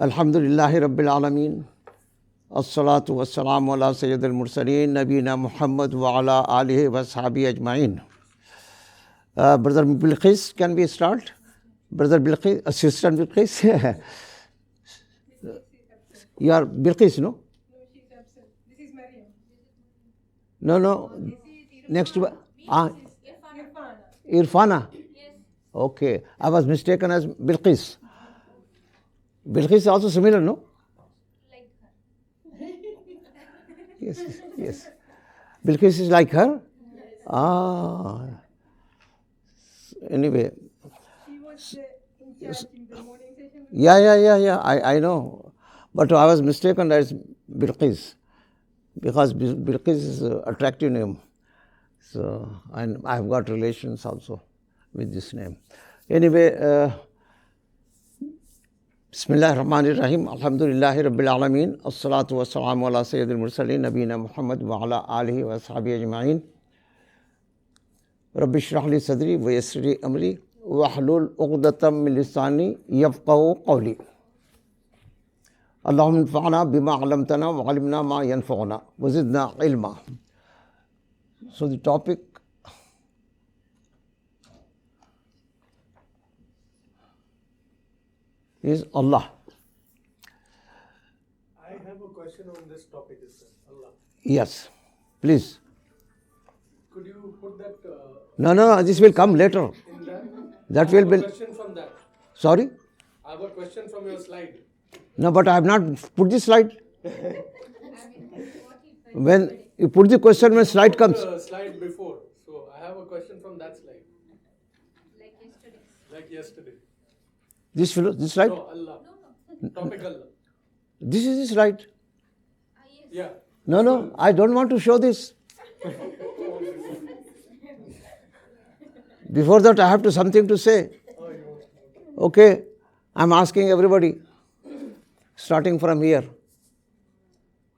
Alhamdulillahi Rabbil Alameen. As-salatu was-salamu ala Sayyid al-Mursaleen, Nabina Muhammad wa ala alihi wa sahbihi ajma'in. Brother Bilqis, can we start? Brother Bilqis, Assistant Bilqis. You are Bilqis, no? No, she's absent. This is Mariam. No. Next to Irfana. Irfana. Okay, I was mistaken as Bilqis. Bilqis is also similar, no? Like her. Yes. Bilqis is like her? Yes. Anyway. She was in charge in the morning session. Yeah. I know. But I was mistaken as Bilqis. Because Bilqis is an attractive name. So, and I've got relations also with this name. Anyway, Bismillah ar-Rahman ar-Rahim. Alhamdulillahi Rabbil Alameen. As-salatu was-salamu ala Sayyid al-Mursaleen, Nabina Muhammad wa ala alihi wa sahbihi ajma'in. Rabbi shrah li sadri wa yassir li amri wa hlul uqdatam min lisani yafqahu qawli. Allahumma anfa'na bima 'allamtana wa 'allimna ma yanfa'una wa zidna ilma. So the topic is Allah. I have a question on this topic, Allah. Yes, please. Could you put that No, this will come later. in that? That I will have a be. question from that. Sorry? I have a question from your slide. No, but I have not put the slide. When you put the question, when slide comes. The slide before. So I have a question from that slide. Like yesterday. This slide? No, Allah. Topic Allah. This is the slide. Yeah. No, I don't want to show this. Before that, I have to something to say. Okay, I'm asking everybody, starting from here.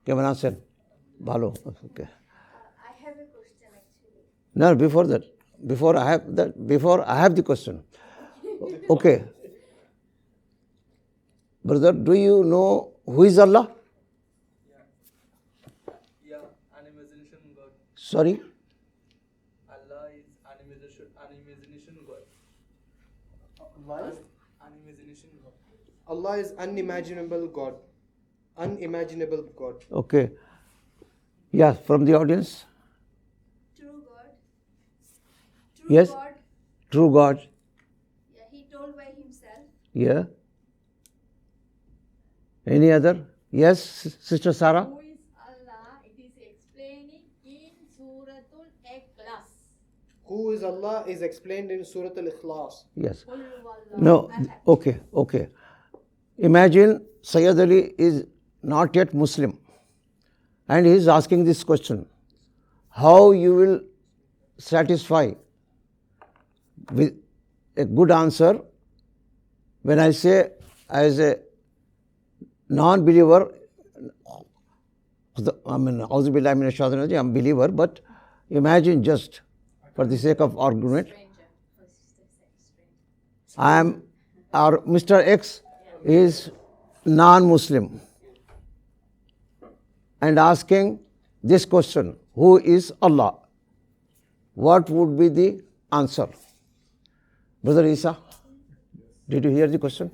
Kemana sen? Balo. Okay. I have a question actually. No, before that. Before I have the question. Okay. Brother, do you know who is Allah? Yeah, animation God. Sorry? Allah is animation God. Animation God. Allah is unimaginable God. Unimaginable God. Okay. Yeah, from the audience? True God. Yes. God. True God. Yeah, he told by himself. Yeah. Any other? Yes, Sister Sarah? Who is Allah? It is explaining in Suratul Ikhlas. Who is Allah is explained in Surah Al-Ikhlas. Yes. Qul huwallahu No, ahad. okay. Imagine Sayyid Ali is not yet Muslim and he is asking this question. How you will satisfy with a good answer when I say as a non-believer, I'm a believer, but imagine just for the sake of argument, Mr. X is non-Muslim and asking this question, who is Allah? What would be the answer? Brother Isa, did you hear the question?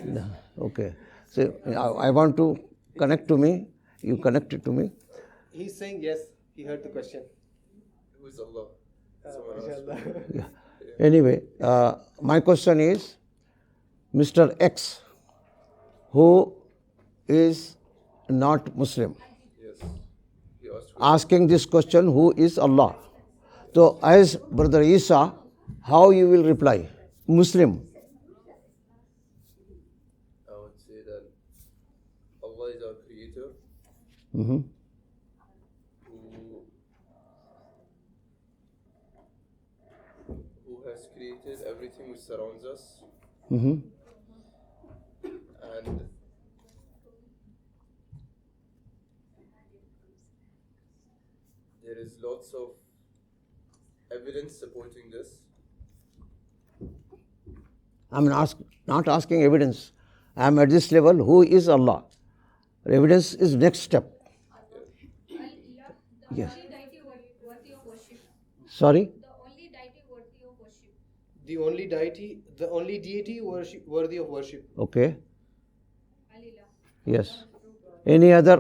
No. Okay. So I want to connect to me. You connect it to me. He's saying yes, he heard the question. Who is Allah? Inshallah. Yeah. Anyway, my question is, Mr. X, who is not Muslim, Yes. He asked asking this question, who is Allah? So, as Brother Isa, how you will reply? Muslim. I would say that Allah is our creator Mm-hmm. who has created everything which surrounds us, Mm-hmm. and there is lots of evidence supporting this. I'm not asking evidence. I am at this level. Who is Allah? Evidence is next step. Allah, the Yes. only deity worthy of worship. Sorry? The only deity worthy of worship. The only deity worthy of worship. Okay. Allah. Yes. Any other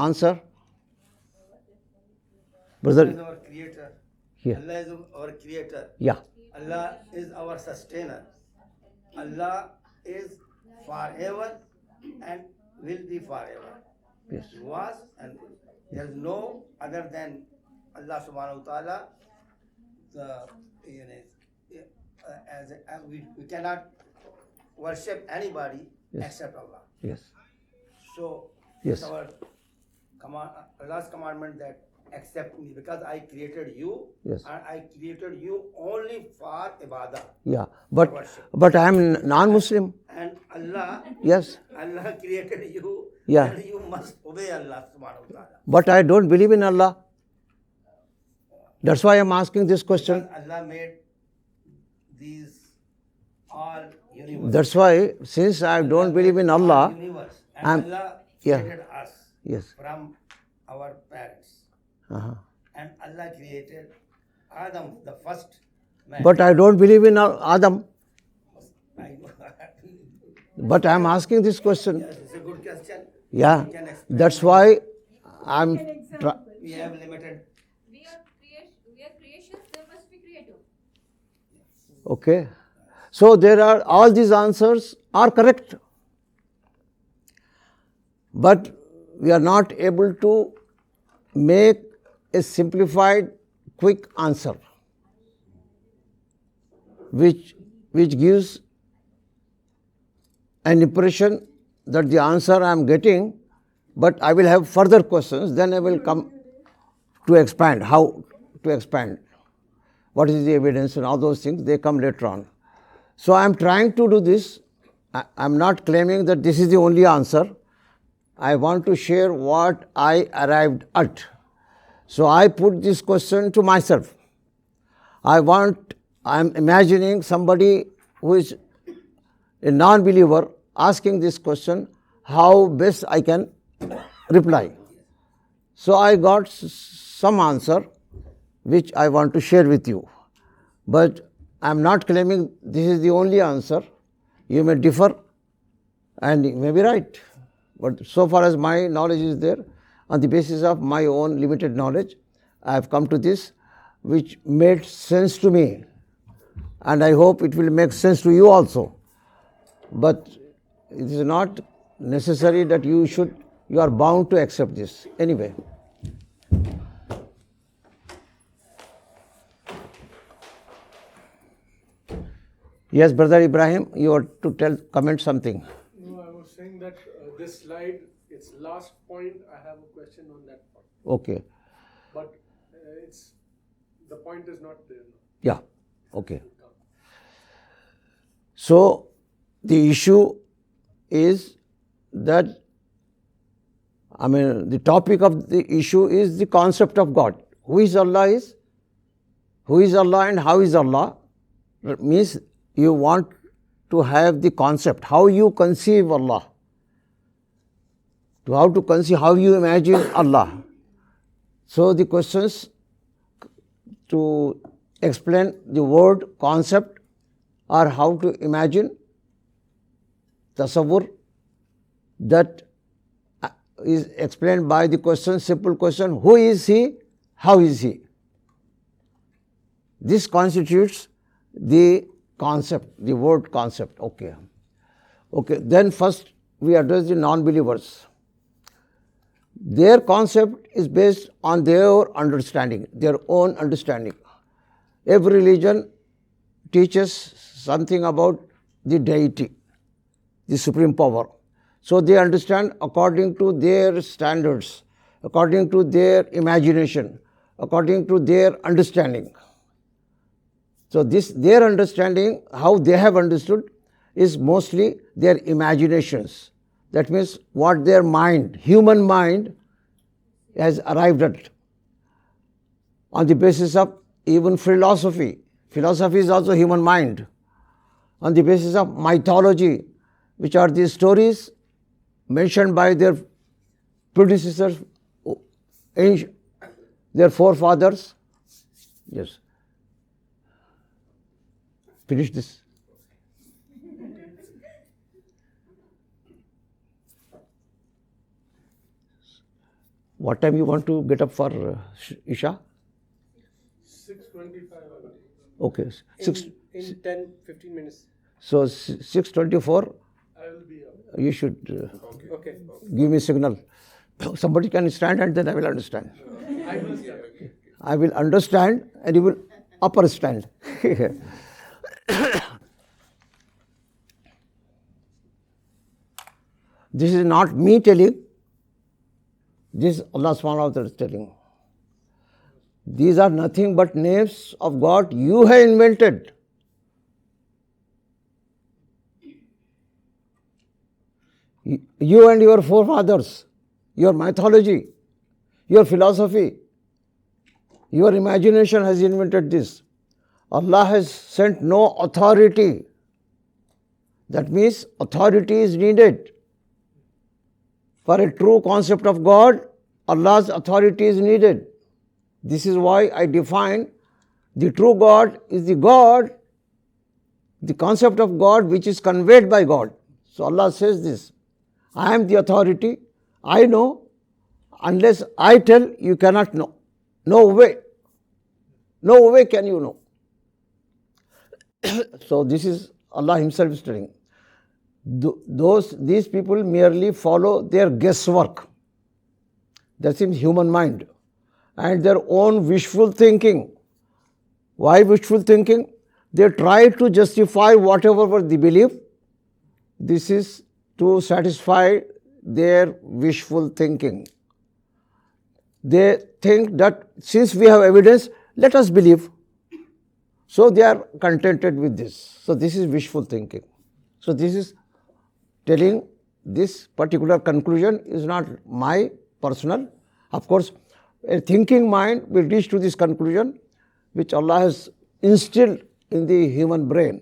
answer? Allah Brother? is our creator. Here. Allah is our creator. Yeah. Allah is our sustainer. Allah is forever and will be forever. Yes. He was and will. There is no other than Allah subhanahu wa ta'ala. We cannot worship anybody Yes. except Allah. Yes. So Yes. it's our Allah's commandment that accept me because I created you Yes. and I created you only for ibadah. Yeah. But I am non-Muslim. And Allah Yes. created you Yeah. and you must obey Allah subhanahu wa ta'ala. But I don't believe in Allah. That's why I am asking this question. Because Allah made these all universe. That's why, since I don't believe in Allah, Universe. And I'm- Allah yeah. created us yes. from our parents. Uh-huh. And Allah created Adam, the first man. But I don't believe in Adam. I know. But I am asking this question. Yes, it's a good question. Yeah. We can explain. That's why I'm. We have limited. We are creations, there must be creator. Okay. So there are all these answers are correct. But we are not able to make a simplified, quick answer which gives an impression that the answer I am getting, but I will have further questions, then I will come to expand, how to expand, what is the evidence and all those things, they come later on. So I am trying to do this. I am not claiming that this is the only answer. I want to share what I arrived at. So I put this question to myself. I am imagining somebody who is a non-believer asking this question, how best I can reply. So I got some answer which I want to share with you. But I am not claiming this is the only answer. You may differ and you may be right. But so far as my knowledge is there, on the basis of my own limited knowledge, I have come to this which made sense to me. And I hope it will make sense to you also. But it is not necessary that you are bound to accept this. Anyway. Yes, Brother Ibrahim, you are to comment something. No, I was saying that this slide, its last point, I have a question on that point. Okay. But the point is not there now. Yeah. Okay. So the issue is that, the topic of the issue is the concept of God. Who is Allah and how is Allah? That means you want to have the concept, how you conceive Allah, how you imagine Allah. So the questions to explain the word concept or how to imagine, tasawwur, that is explained by the question, simple question, who is he, how is he? This constitutes the concept, the word concept. Okay. Then first we address the non-believers. Their concept is based on their understanding, their own understanding. Every religion teaches something about the deity, the supreme power. So they understand according to their standards, according to their imagination, according to their understanding. So their understanding, how they have understood, is mostly their imaginations. That means what their mind, human mind, has arrived at. On the basis of even philosophy. Philosophy is also human mind. On the basis of mythology, which are the stories mentioned by their predecessors, their forefathers. Yes. Finish this. What time you want to get up for Isha? 6:25. Okay. In 10-15 minutes. So 6:24, I will be up. you should Okay. give me signal. Somebody can stand and then I will understand. I will start. I will understand and you will upper stand. This is not me telling, this Allah subhanahu wa ta'ala is telling. These are nothing but names of God you have invented. You and your forefathers, your mythology, your philosophy, your imagination has invented this. Allah has sent no authority. That means authority is needed. For a true concept of God, Allah's authority is needed. This is why I define the true God is the God, the concept of God which is conveyed by God. So Allah says this, I am the authority, I know, unless I tell, you cannot know. No way. No way can you know. So this is Allah Himself is telling. These people merely follow their guesswork. That's in human mind. And their own wishful thinking. Why wishful thinking? They try to justify whatever they believe. This is to satisfy their wishful thinking. They think that since we have evidence, let us believe. So they are contented with this. So this is wishful thinking. So this is telling this particular conclusion is not my personal. Of course, a thinking mind will reach to this conclusion which Allah has instilled in the human brain,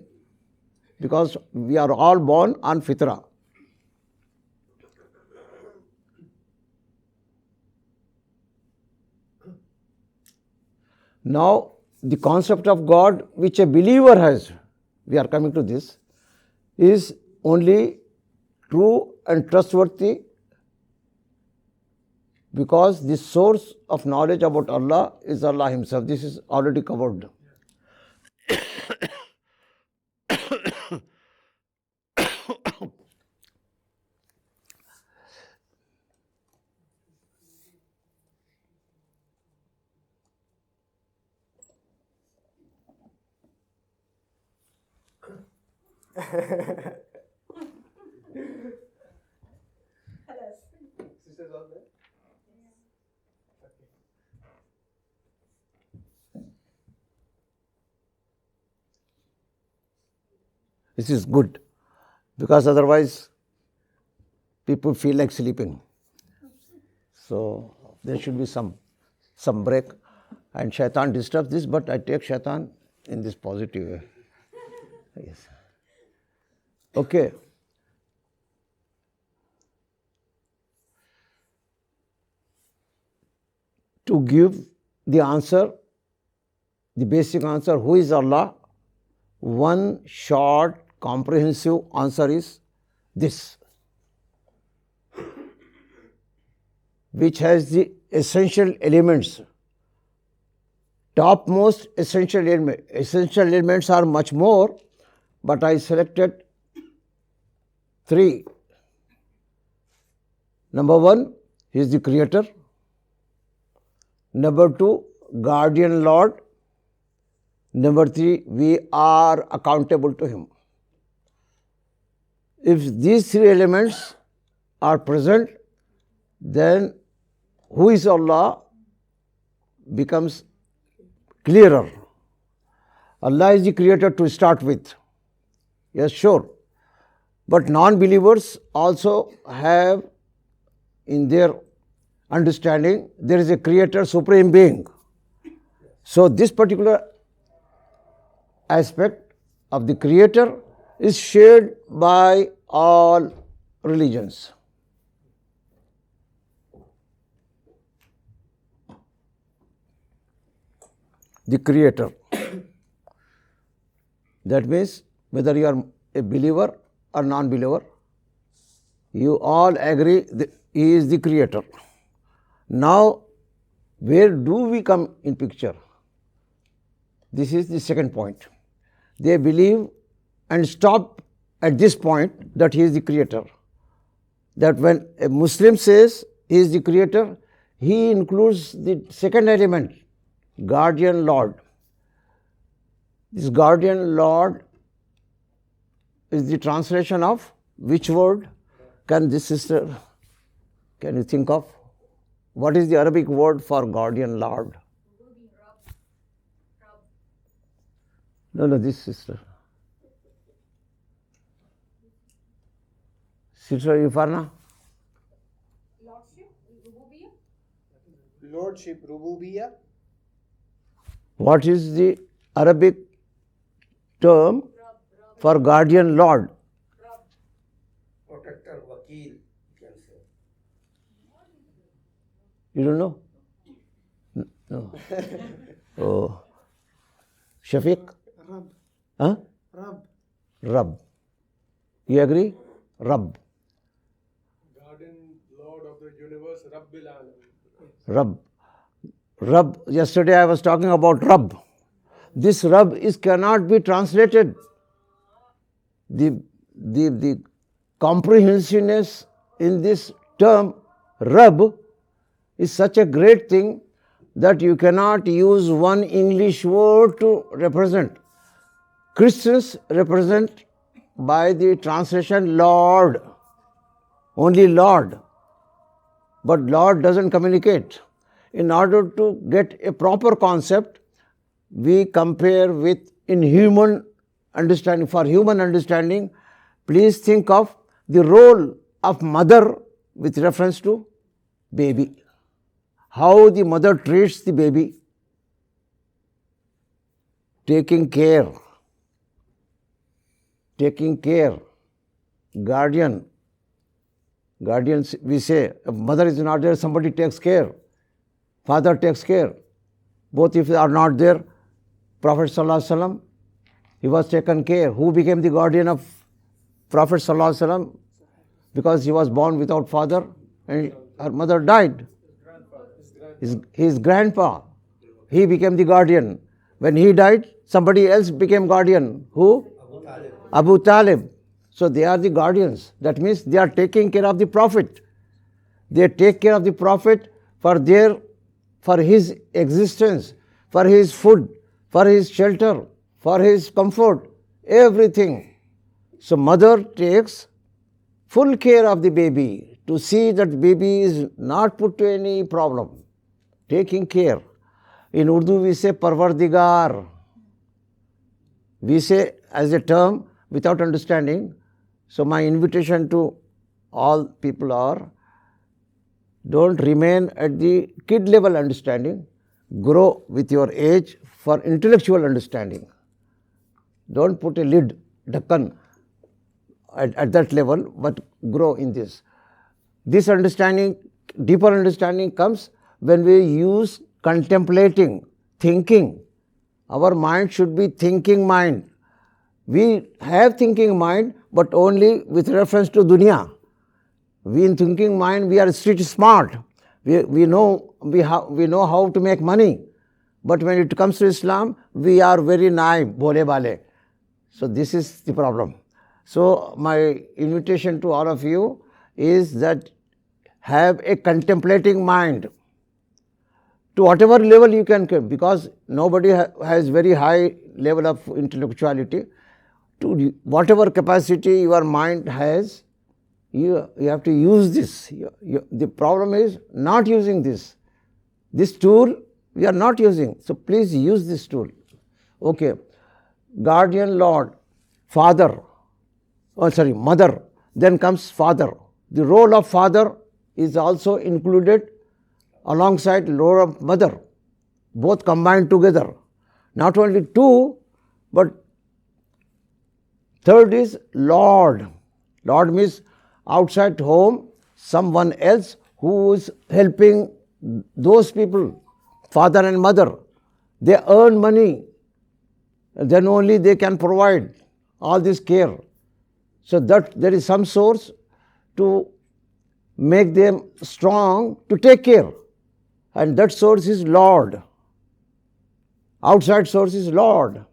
because we are all born on fitrah. Now, the concept of God which a believer has, we are coming to this, is only true and trustworthy because the source of knowledge about Allah is Allah Himself. This is already covered. Sisters all there? This is good, because otherwise people feel like sleeping. So there should be some break, and shaitan disturbs this, but I take shaitan in this positive way. Yes. Okay. To give the answer, the basic answer, who is Allah? One short, comprehensive answer is this, which has the essential elements. Topmost essential elements. Essential elements are much more, but I selected 3. Number 1, He is the Creator. Number 2, Guardian Lord. Number 3, we are accountable to Him. If these 3 elements are present, then who is Allah becomes clearer. Allah is the Creator to start with. Yes, sure. But non-believers also have in their understanding there is a Creator, Supreme Being. So this particular aspect of the Creator is shared by all religions. The Creator. That means whether you are a believer or non-believer, you all agree that He is the Creator. Now, where do we come in picture? This is the second point. They believe and stop at this point that He is the Creator. That when a Muslim says He is the Creator, he includes the second element, Guardian Lord. This Guardian Lord is the translation of which word? Can this sister, can you think of? What is the Arabic word for Guardian Lord? No, this sister. Sister Yufarna? Lordship, Rububiyyah. Lordship, Rububiyyah. What is the Arabic term for Guardian Lord? Protector, Wakil, you can say. You don't know? No. Oh. Shafiq? Rab. Huh? Rab. Rab. You agree? Rab. Guardian Lord of the universe, Rabbil Alam. Rab. Rab. Yesterday I was talking about Rab. This Rab cannot be translated. The comprehensiveness in this term Rab is such a great thing that you cannot use one English word to represent. Christians represent by the translation Lord, only Lord. But Lord doesn't communicate. In order to get a proper concept, we compare with in human understanding. For human understanding, please think of the role of mother with reference to baby. How the mother treats the baby. Taking care. Taking care. Guardian. Guardians, we say, if mother is not there, somebody takes care. Father takes care. Both if they are not there, Prophet Sallallahu Alaihi Wasallam, he was taken care. Who became the guardian of Prophet Sallallahu Alaihi Wasallam? Because he was born without father and her mother died. His grandpa, he became the guardian. When he died, somebody else became guardian. Who? Abu Talib. So they are the guardians. That means they are taking care of the Prophet. They take care of the Prophet for his existence, for his food, for his shelter, for his comfort, everything. So mother takes full care of the baby to see that baby is not put to any problem. Taking care. In Urdu we say Parvardigar. We say as a term without understanding. So my invitation to all people are, don't remain at the kid level understanding. Grow with your age for intellectual understanding. Don't put a lid, dakkan, at that level, but grow in this. This understanding, deeper understanding comes when we use contemplating, thinking. Our mind should be thinking mind. We have thinking mind, but only with reference to dunya. We in thinking mind, we are street smart. We know how to make money. But when it comes to Islam, we are very naive, bole bale. So this is the problem. So my invitation to all of you is that have a contemplating mind. To whatever level you can come, because nobody has very high level of intellectuality. To whatever capacity your mind has, you have to use this. The problem is not using this. This tool we are not using. So please use this tool. Okay. Guardian Lord, Father, Mother, then comes Father. The role of Father is also included alongside role of Mother, both combined together. Not only two, but third is Lord. Lord means outside home, someone else who is helping those people, father and mother. They earn money, then only they can provide all this care. So that there is some source to make them strong to take care. And that source is Lord. Outside source is Lord.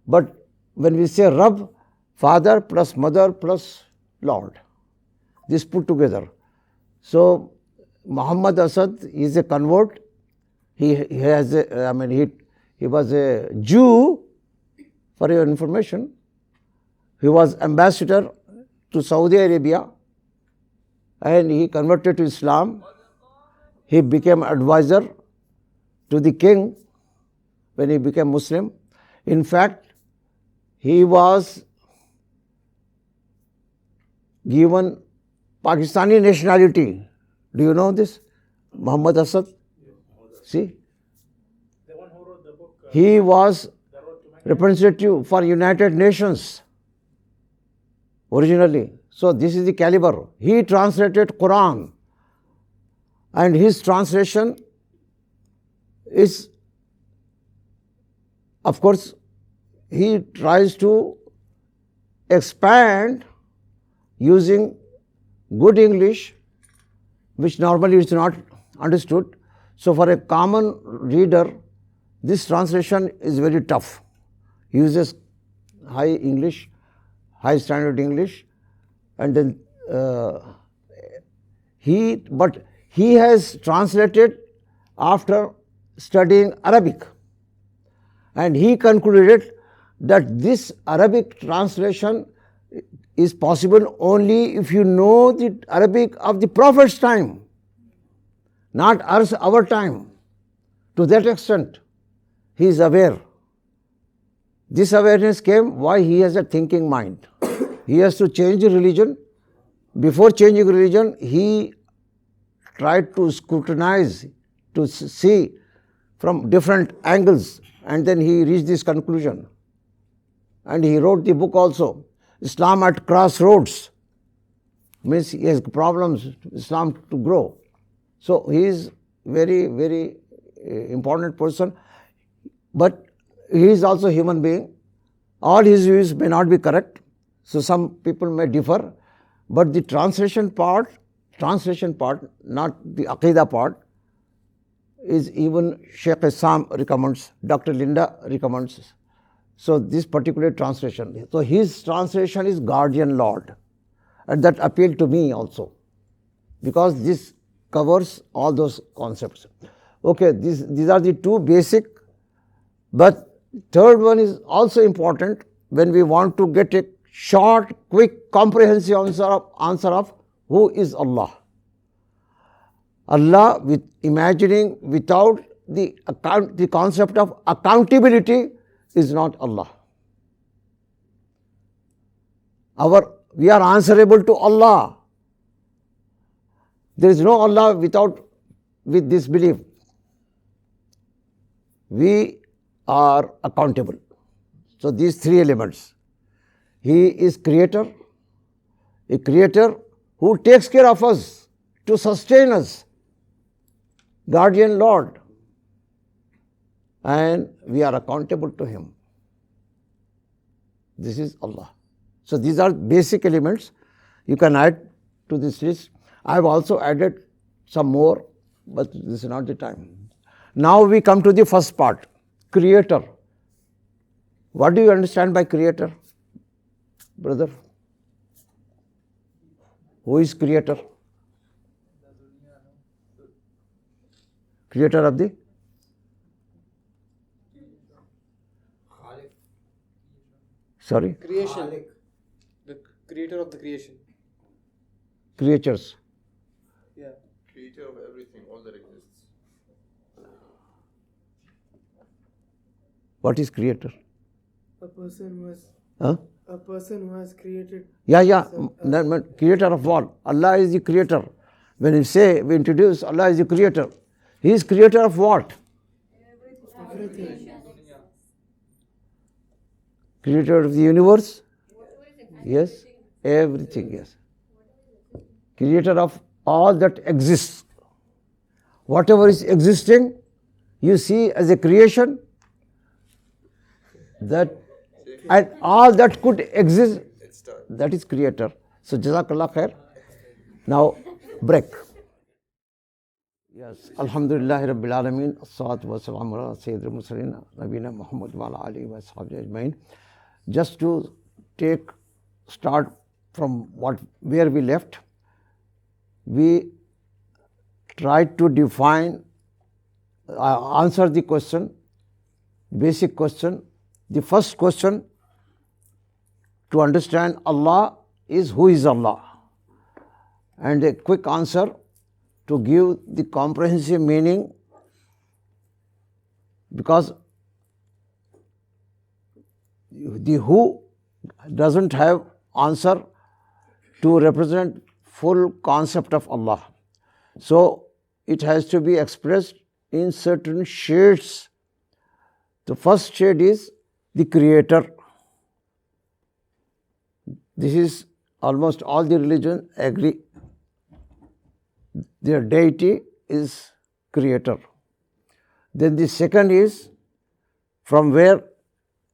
But when we say Rabb, father plus mother plus Lord, this put together. So Muhammad Asad is a convert. He was a Jew, for your information. He was ambassador to Saudi Arabia and he converted to Islam. He became advisor to the king when he became Muslim. In fact, he was given Pakistani nationality. Do you know this? Muhammad Asad? See? The one who wrote the book. He was representative for United Nations originally. So this is the caliber. He translated Quran and his translation is, of course, he tries to expand using good English, which normally is not understood. So for a common reader, this translation is very tough. He uses high English, high standard English, and then he has translated after studying Arabic, and he concluded that this Arabic translation is possible only if you know the Arabic of the Prophet's time, not our time. To that extent, he is aware. This awareness came why he has a thinking mind. He has to change religion. Before changing religion, he tried to scrutinize, to see from different angles, and then he reached this conclusion. And he wrote the book also, Islam at Crossroads. Means he has problems, Islam to grow. So he is very, very important person. But he is also a human being. All his views may not be correct. So some people may differ. But the translation part, not the Aqidah part, is even Sheikh Islam recommends, Dr. Linda recommends. So this particular translation. So his translation is Guardian Lord. And that appealed to me also. Because this covers all those concepts. Okay, these are the two basic. But third one is also important when we want to get a short, quick, comprehensive answer of who is Allah. Allah, with imagining without the concept of accountability, is not Allah. We are answerable to Allah. There is no Allah with this belief. We are accountable. So these three elements. He is creator, a creator who takes care of us to sustain us, guardian Lord, and we are accountable to him. This is Allah. So these are basic elements you can add to this list. I have also added some more, but this is not the time. Now we come to the first part, creator. What do you understand by creator, brother? Who is creator? Creator of the? Sorry? Creation. The creator of the creation. Creatures. Yeah. Creator of everything, all that exists. What is creator? A person who has Huh? a person who has created. Creator of what? Allah is the creator. When we introduce Allah is the creator. He is creator of what? Everything. Creator of the universe? Yes. Everything, yes. Creator of all that exists. Whatever is existing, you see as a creation, that and all that could exist, It's done. that is creator. So Jazakallah khair. Now break. Yes. Alhamdulillah Rabbil Alameen. As-salatu wa-salamu ala Sayyidil Mursalin Nabina Muhammad wa ala alihi wa sahbihi ajmain. Just to start from where we left, we tried to define, answer the question, basic question. The first question to understand Allah is who is Allah, and a quick answer to give the comprehensive meaning, because the who doesn't have answer to represent full concept of Allah. So it has to be expressed in certain shades. The first shade is the creator. This is almost all the religions agree. Their deity is creator. Then the second is from where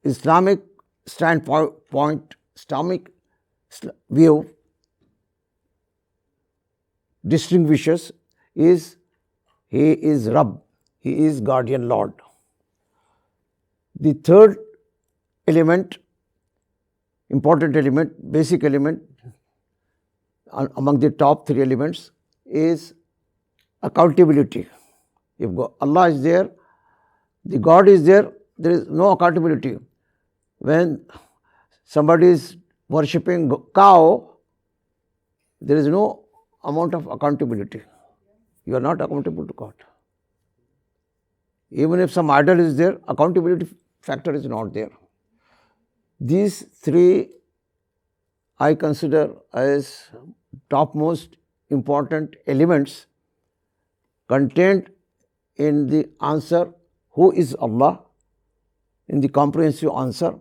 Islamic standpoint, Islamic view distinguishes is he is Rabb, he is guardian Lord. The third element, important element, basic element among the top three elements is accountability. If Allah is there, the God is there, there is no accountability. When somebody is worshipping cow, there is no amount of accountability. You are not accountable to God. Even if some idol is there, accountability factor is not there. These three I consider as topmost important elements contained in the answer, who is Allah? In the comprehensive answer,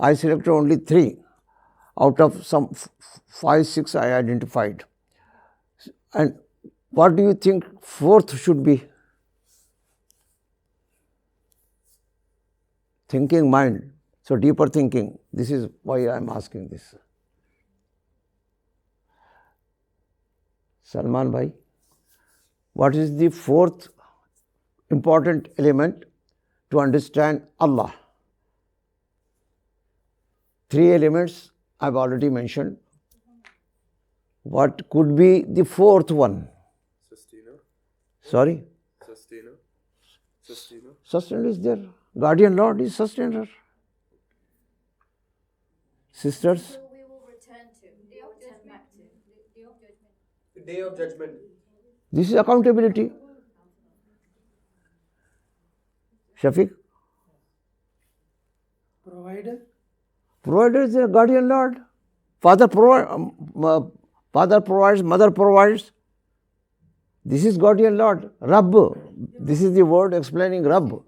I selected only three out of some 5, 6 I identified. And what do you think fourth should be? Thinking mind. So deeper thinking. This is why I am asking this. Salman bhai, what is the fourth important element to understand Allah? Three elements I have already mentioned. What could be the fourth one? Sustainer. Sorry? Sustainer. Sustainer. Sustainer is there. Guardian Lord is sustainer. Sisters? So we will return to, we will return back to the day of judgment. The day of judgment. This is accountability. Shafiq? Provider. Provider is a guardian Lord. Father provides, mother provides. This is guardian Lord. Rabb. This is the word explaining Rabb. Merciful,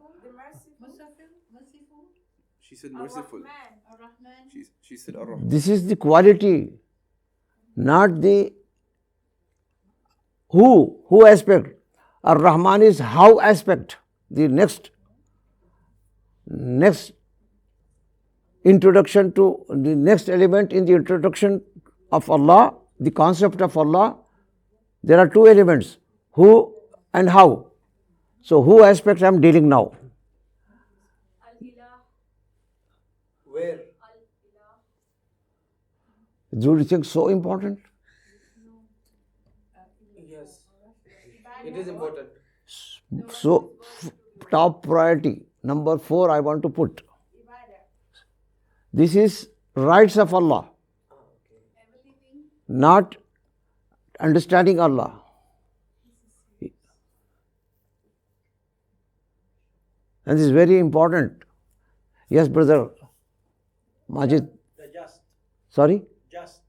She said merciful. Ar-Rahman. She said Ar-Rahman. This is the quality, not the who aspect. Ar-Rahman is how aspect. The next introduction to the next element in the introduction of Allah, the concept of Allah, there are two elements, who and how. So who aspect I am dealing now. Al-Ilah. Where? Al-Ilah. Do you think so important? Yes. It is important. So top priority, number 4 I want to put. This is rights of Allah, not understanding Allah. And this is very important. Yes, brother Majid. The just. Sorry? Just.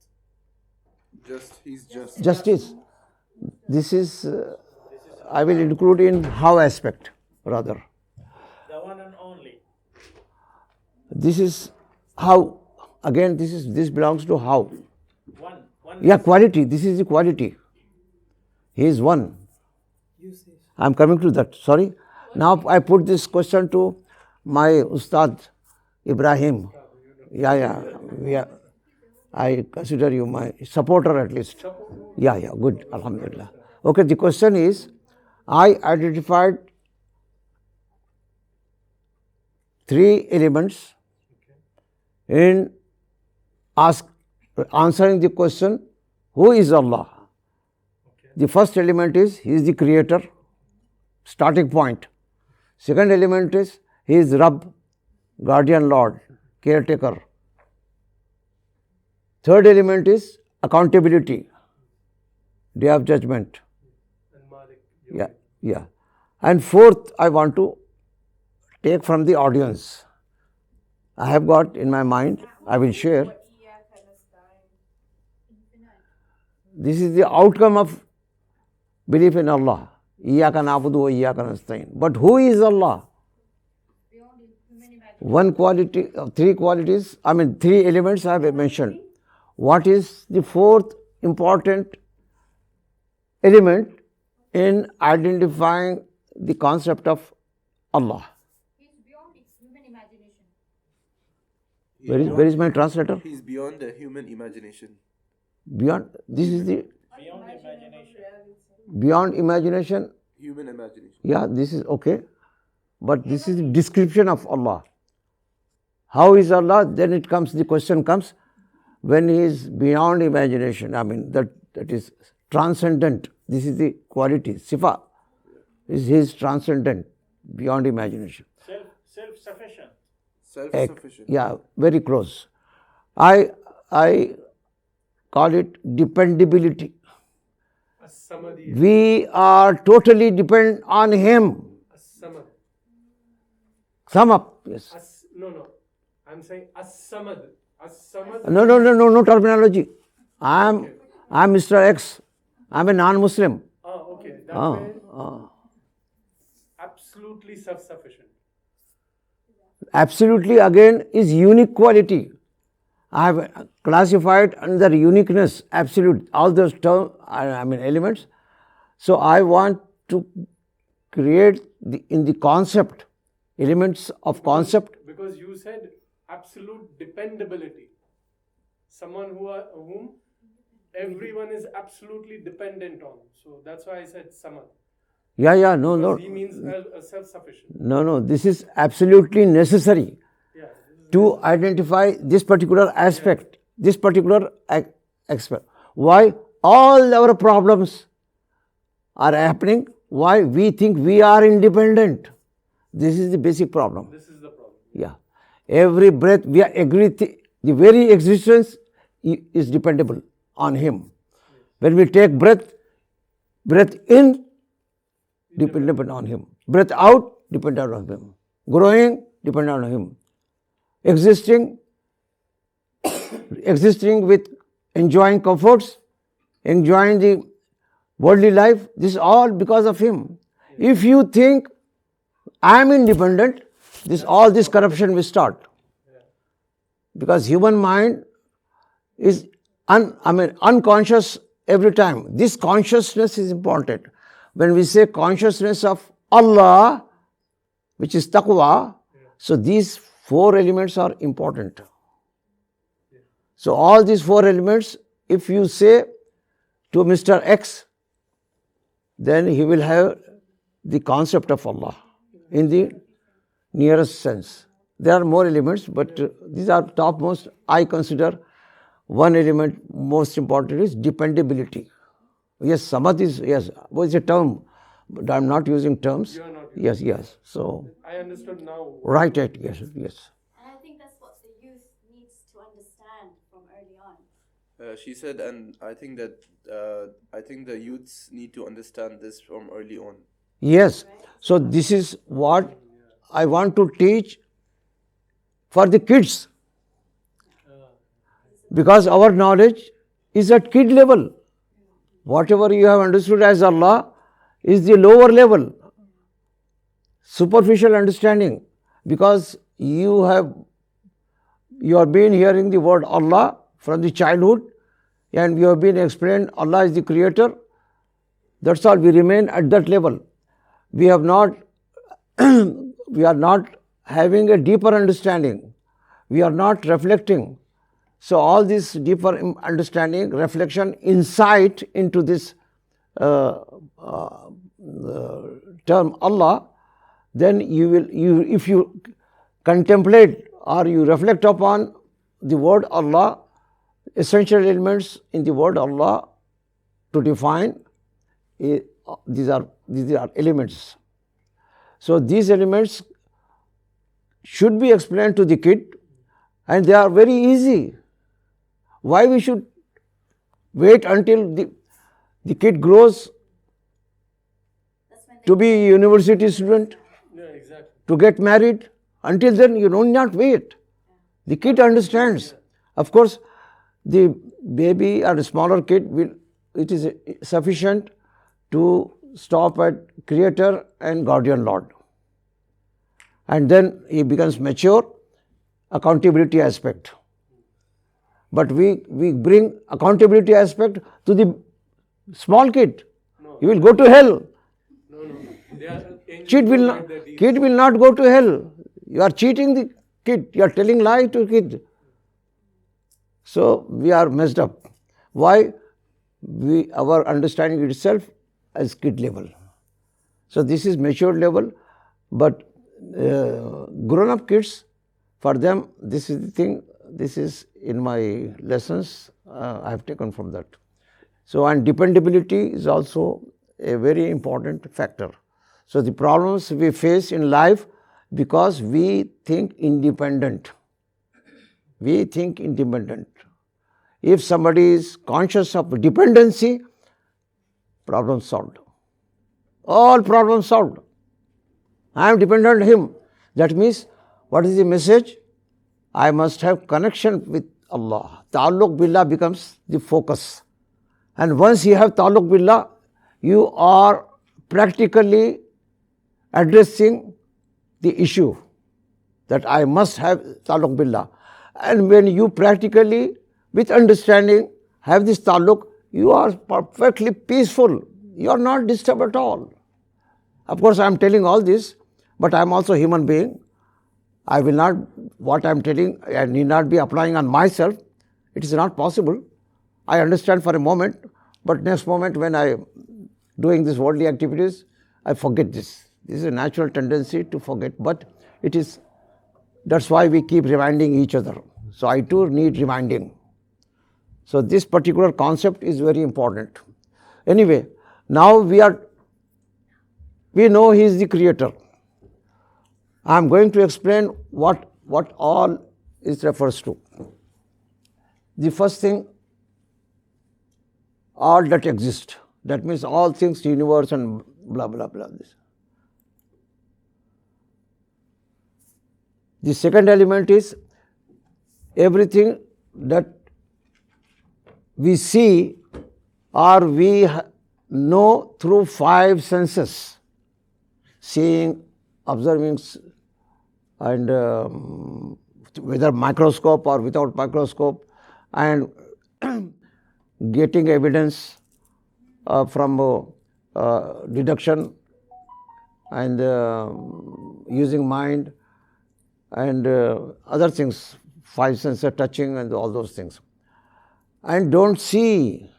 He's just. Justice. This is, I will include in how aspect rather. The one and only. This is how, again this belongs to how. Yeah, quality. This is the quality. He is one. I am coming to that. Sorry. Now I put this question to my Ustad Ibrahim. Yeah. I consider you my supporter at least. Yeah, good. Alhamdulillah. Okay, the question is, I identified 3 elements in answering the question, who is Allah? The first element is, He is the creator, starting point. Second element is, He is Rabb, guardian Lord, caretaker. Third element is accountability, day of judgment. Yeah. And fourth, I want to take from the audience. I have got in my mind, I will share. This is the outcome of belief in Allah. Iyyaka na'budu wa iyyaka nasta'in. But who is Allah? One quality, 3 qualities, 3 elements I have mentioned. What is the fourth important element in identifying the concept of Allah? It's beyond its human imagination. Where is my translator? He's beyond the human imagination. Beyond, this is the Beyond imagination. beyond imagination. Human imagination. Yeah, this is okay. But this is the description of Allah. How is Allah? Then the question comes, when He is beyond imagination, that is transcendent. This is the quality. Sifa is He is transcendent, beyond imagination. Self-sufficient. Self-sufficient. Yeah, very close. I call it dependability. As-Samadi. We are totally dependent on Him. As-Samad. Sum up, yes. No. I'm saying As-Samad. As-Samad. No terminology. I am Mr. X. I am a non-Muslim. Okay. That way, Ah. absolutely self-sufficient. Absolutely again is unique quality. I have classified under uniqueness, absolute, all those terms, elements. So I want to create in the concept, elements of concept. Because you said absolute dependability. Someone whom everyone is absolutely dependent on. So that's why I said Samad. Yeah, no. Because he means self-sufficient. No, this is absolutely necessary Yeah. to identify this particular aspect, this particular aspect. Why all our problems are happening? Why we think we are independent? This is the basic problem. This is the problem. Yeah. Every breath, we are the very existence is dependable on Him. When we take breath in, dependent on Him. Breath out, dependent on Him. Growing, dependent on Him. Existing with enjoying comforts, enjoying the worldly life, this is all because of Him. If you think I am independent, all this corruption will start. Because human mind is unconscious every time. This consciousness is important. When we say consciousness of Allah, which is taqwa, so these 4 elements are important. So all these 4 elements, if you say to Mr. X, then he will have the concept of Allah in the nearest sense. There are more elements, but these are topmost. I consider one element most important is dependability. Yes, Samad is, it's a term, but I am not using terms. You are not using Yes. So, I understood now. right, yes. And I think that's what the youth needs to understand from early on. She said, and I think that the youths need to understand this from early on. Yes. So this is what I want to teach for the kids. Because our knowledge is at kid level. Whatever you have understood as Allah is the lower level, superficial understanding. Because you have been hearing the word Allah from the childhood, and we have been explained Allah is the creator. That's all. We remain at that level. We have not, we are not having a deeper understanding. We are not reflecting. So all this deeper understanding, reflection, insight into this term Allah, then if you contemplate or you reflect upon the word Allah, essential elements in the word Allah to define, these are elements. So these elements should be explained to the kid, and they are very easy. Why we should wait until the kid grows That's when to be a university student, Yeah, exactly. to get married? Until then, you do not wait. The kid understands. Of course, the baby or the smaller kid it is sufficient to stop at Creator and Guardian Lord. And then he becomes mature, accountability aspect. But we bring accountability aspect to the small kid. No. He will go to hell. No. They are angels Kid who will guide not, their deeds. kid will not go to hell. You are cheating the kid. You are telling lie to kid. So we are messed up. Why? Our understanding itself as kid level. So this is mature level, but grown-up kids, for them, this is the thing. This is in my lessons I have taken from that. So, and dependability is also a very important factor. So the problems we face in life because we think independent. We think independent. If somebody is conscious of dependency, problem solved. All problems solved. I am dependent on him. That means, what is the message? I must have connection with Allah. Ta'alluq billah becomes the focus. And once you have ta'alluq billah, you are practically addressing the issue that I must have ta'alluq billah. And when you practically, with understanding, have this ta'alluq, you are perfectly peaceful. You are not disturbed at all. Of course, I am telling all this, but I am also a human being. I will not, what I am telling, I need not be applying on myself. It is not possible. I understand for a moment, but next moment when I am doing these worldly activities, I forget this. This is a natural tendency to forget, but it is, that's why we keep reminding each other. So I too need reminding. So this particular concept is very important. Anyway, now we know he is the creator. I am going to explain what all it refers to. The first thing, all that exist. That means all things, universe and blah blah blah. This. The second element is everything that we see or we know through five senses: seeing, observing, and whether microscope or without microscope, and getting evidence from deduction, and using mind, and other things, five senses, touching and all those things. And don't see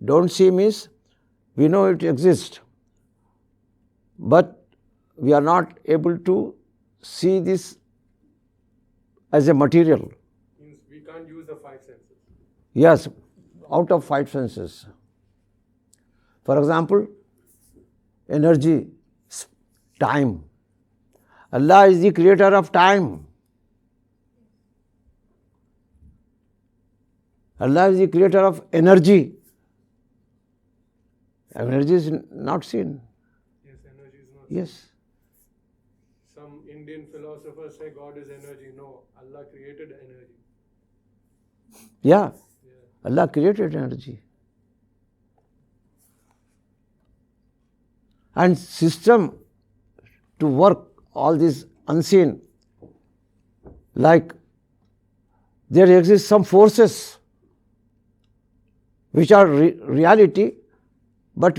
means we know it exists, but we are not able to see this as a material. Means we can't use the five senses. Yes, out of five senses. For example, energy, time. Allah is the creator of time. Allah is the creator of energy. Energy is not seen. Yes, energy is not. Yes. Some Indian philosophers say God is energy. No, Allah created energy. Yeah. Allah created energy. And system to work all this unseen, like there exist some forces which are reality, but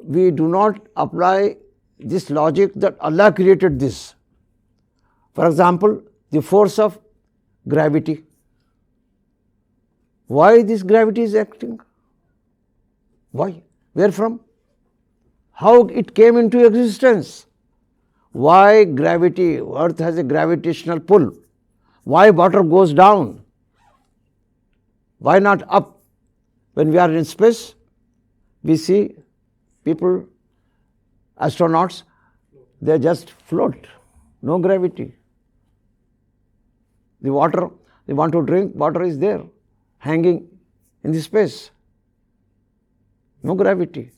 we do not apply this logic that Allah created this. For example, the force of gravity. Why this gravity is acting? Why? Where from? How it came into existence? Why gravity? Earth has a gravitational pull. Why water goes down? Why not up? When we are in space, we see people, astronauts, they just float, no gravity. The water, they want to drink, water is there, hanging in the space. No gravity.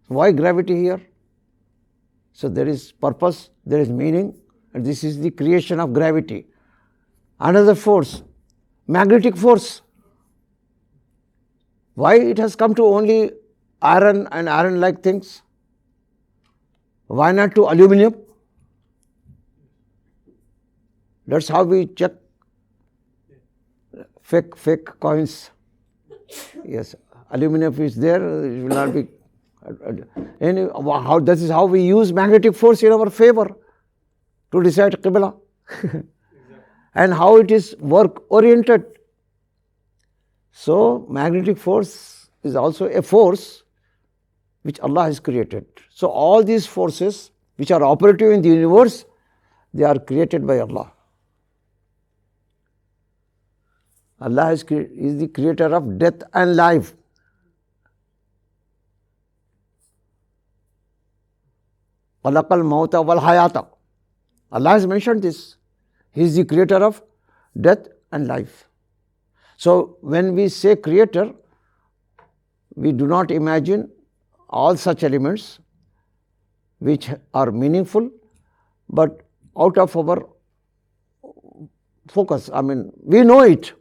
Why gravity here? So there is purpose, there is meaning, and this is the creation of gravity. Another force, magnetic force. Why it has come to only iron and iron-like things? Why not to aluminum? That's how we check fake coins. Yes, aluminum is there, it will not be. That is how we use magnetic force in our favor to decide Qibla. And how it is work oriented. So magnetic force is also a force which Allah has created. So all these forces which are operative in the universe, they are created by Allah. Allah is the creator of death and life. Khalaqal mauta wal hayata. Allah has mentioned this. He is the creator of death and life. So when we say creator, we do not imagine all such elements which are meaningful, but out of our focus. I mean, we know it,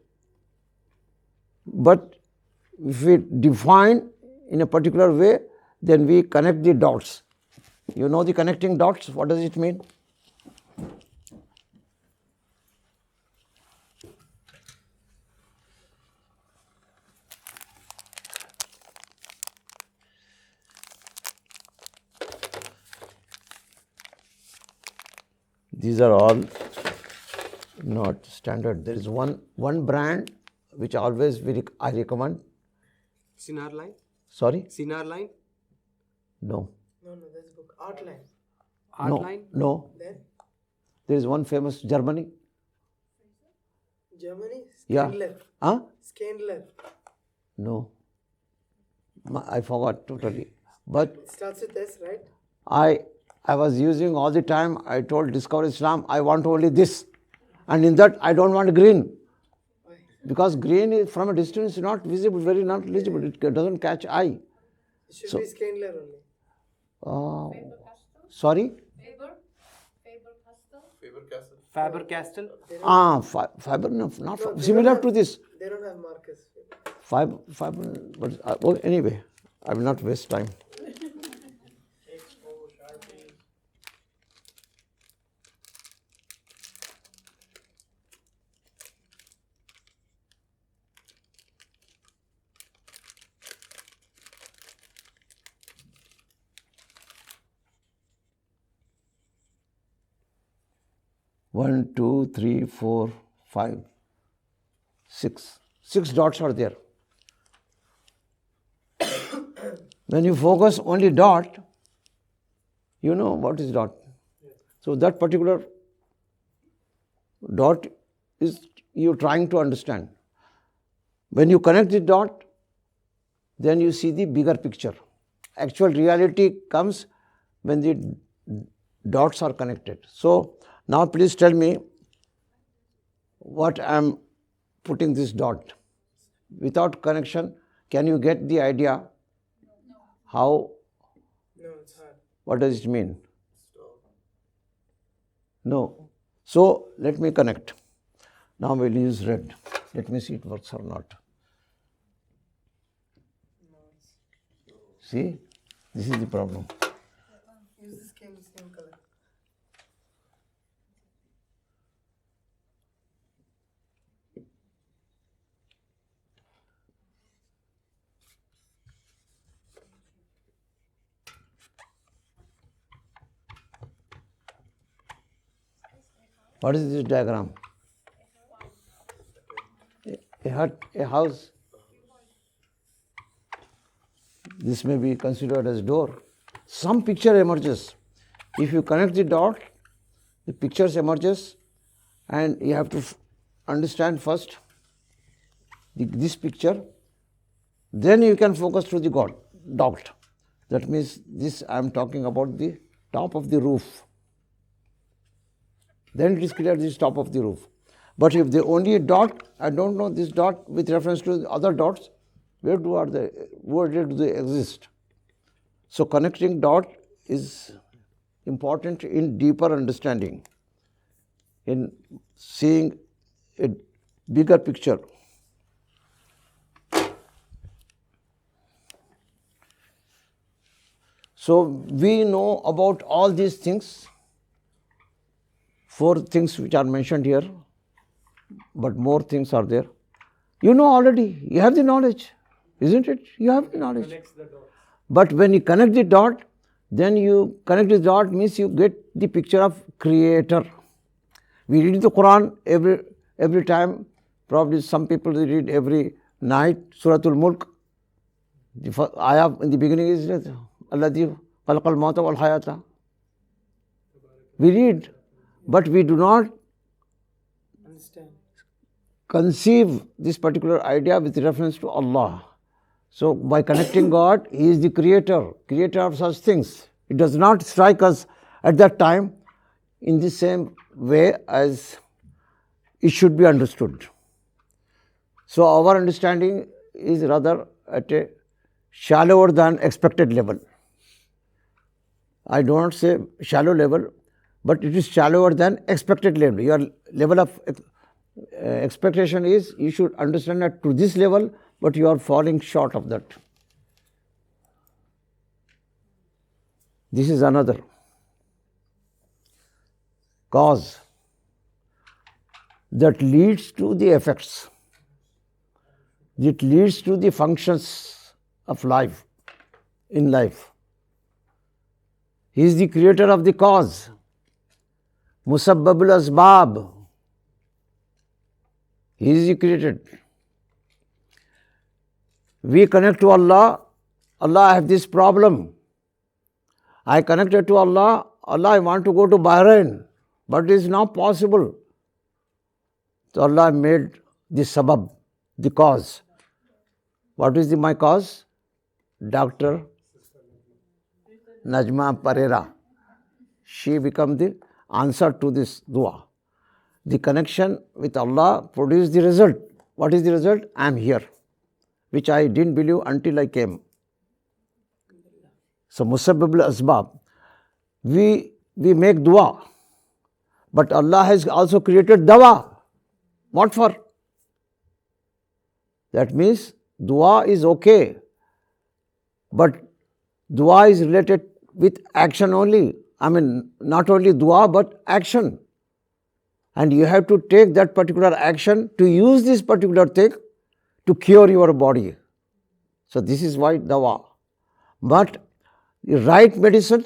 but if we define in a particular way, then we connect the dots. You know the connecting dots? What does it mean? These are all not standard. There is one brand which always I recommend. Sinar line? Sorry? Sinar line? No. No, that's book. Art line. No. Art line? No. Then? There is one famous Germany. Germany? Yeah. Skandler. Huh? Skandler. No. I forgot totally. But It starts with S, right? I was using all the time, I told Discover Islam, I want only this. And in that, I don't want green. Because green is from a distance not visible, very not visible. It doesn't catch eye. It should So- be Skandler only. Sorry? Faber-Castell. Faber-Castell? Fiber, no, not No, they similar don't to have- this. They don't have Marcus. Fiber, but well, anyway, I will not waste time. One, two, three, four, five, six. 6 dots are there. When you focus only dot, you know what is dot. So that particular dot is you trying to understand. When you connect the dot, then you see the bigger picture. Actual reality comes when the dots are connected. So now please tell me what I am putting this dot. Without connection, can you get the idea how, No, it's hard. what does it mean? No. So let me connect. Now we'll use red. Let me see it works or not. See, this is the problem. Use the same color. What is this diagram? A hut, a house. This may be considered as door. Some picture emerges. If you connect the dot, the pictures emerges, and you have to understand first this picture. Then you can focus to the dot. That means this I am talking about the top of the roof. Then it is clear this is top of the roof. But if the only dot, I don't know this dot with reference to the other dots, where do they exist? So connecting dot is important in deeper understanding, in seeing a bigger picture. So we know about all these things, 4 things which are mentioned here, but more things are there. You know already, you have the knowledge, isn't it? You have the knowledge. Connects the dots. But when you connect the dot, then you connect the dot means you get the picture of creator. We read the Quran every time. Probably some people read every night Suratul Mulk. The ayah in the beginning is Alladhi khalaqal mauta wal hayata. We read, but we do not conceive this particular idea with reference to Allah. So by connecting God, He is the creator of such things. It does not strike us at that time in the same way as it should be understood. So our understanding is rather at a shallower than expected level. I do not say shallow level, but it is shallower than expected level. Your level of expectation is you should understand that to this level, but you are falling short of that. This is another cause that leads to the effects. It leads to the functions of life, in life. He is the creator of the cause. Musabbabul asbab. He is the creator. We connect to Allah. Allah, I have this problem. I connected to Allah. Allah, I want to go to Bahrain, but it is not possible. So Allah made the sabab, the cause. What is my cause? Dr. Najma Pereira. She became the answer to this dua. The connection with Allah produced the result. What is the result? I am here, which I didn't believe until I came. So Musabbabul Asbab. We make dua, but Allah has also created dawa. What for? That means dua is okay, but dua is related with action only. I mean, not only dua, but action. And you have to take that particular action to use this particular thing to cure your body. So this is why dawa. But the right medicine,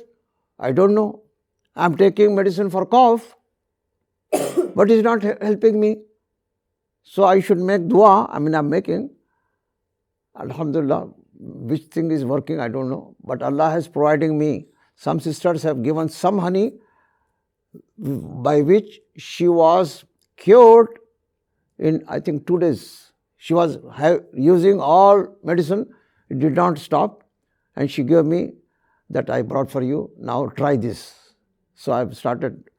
I don't know. I am taking medicine for cough, but it's not helping me. So I should make dua. I mean, I'm making. Alhamdulillah, which thing is working, I don't know. But Allah has provided me. Some sisters have given some honey by which she was cured in, I think, 2 days. She was using all medicine. It did not stop. And she gave me that I brought for you. Now try this. So I've started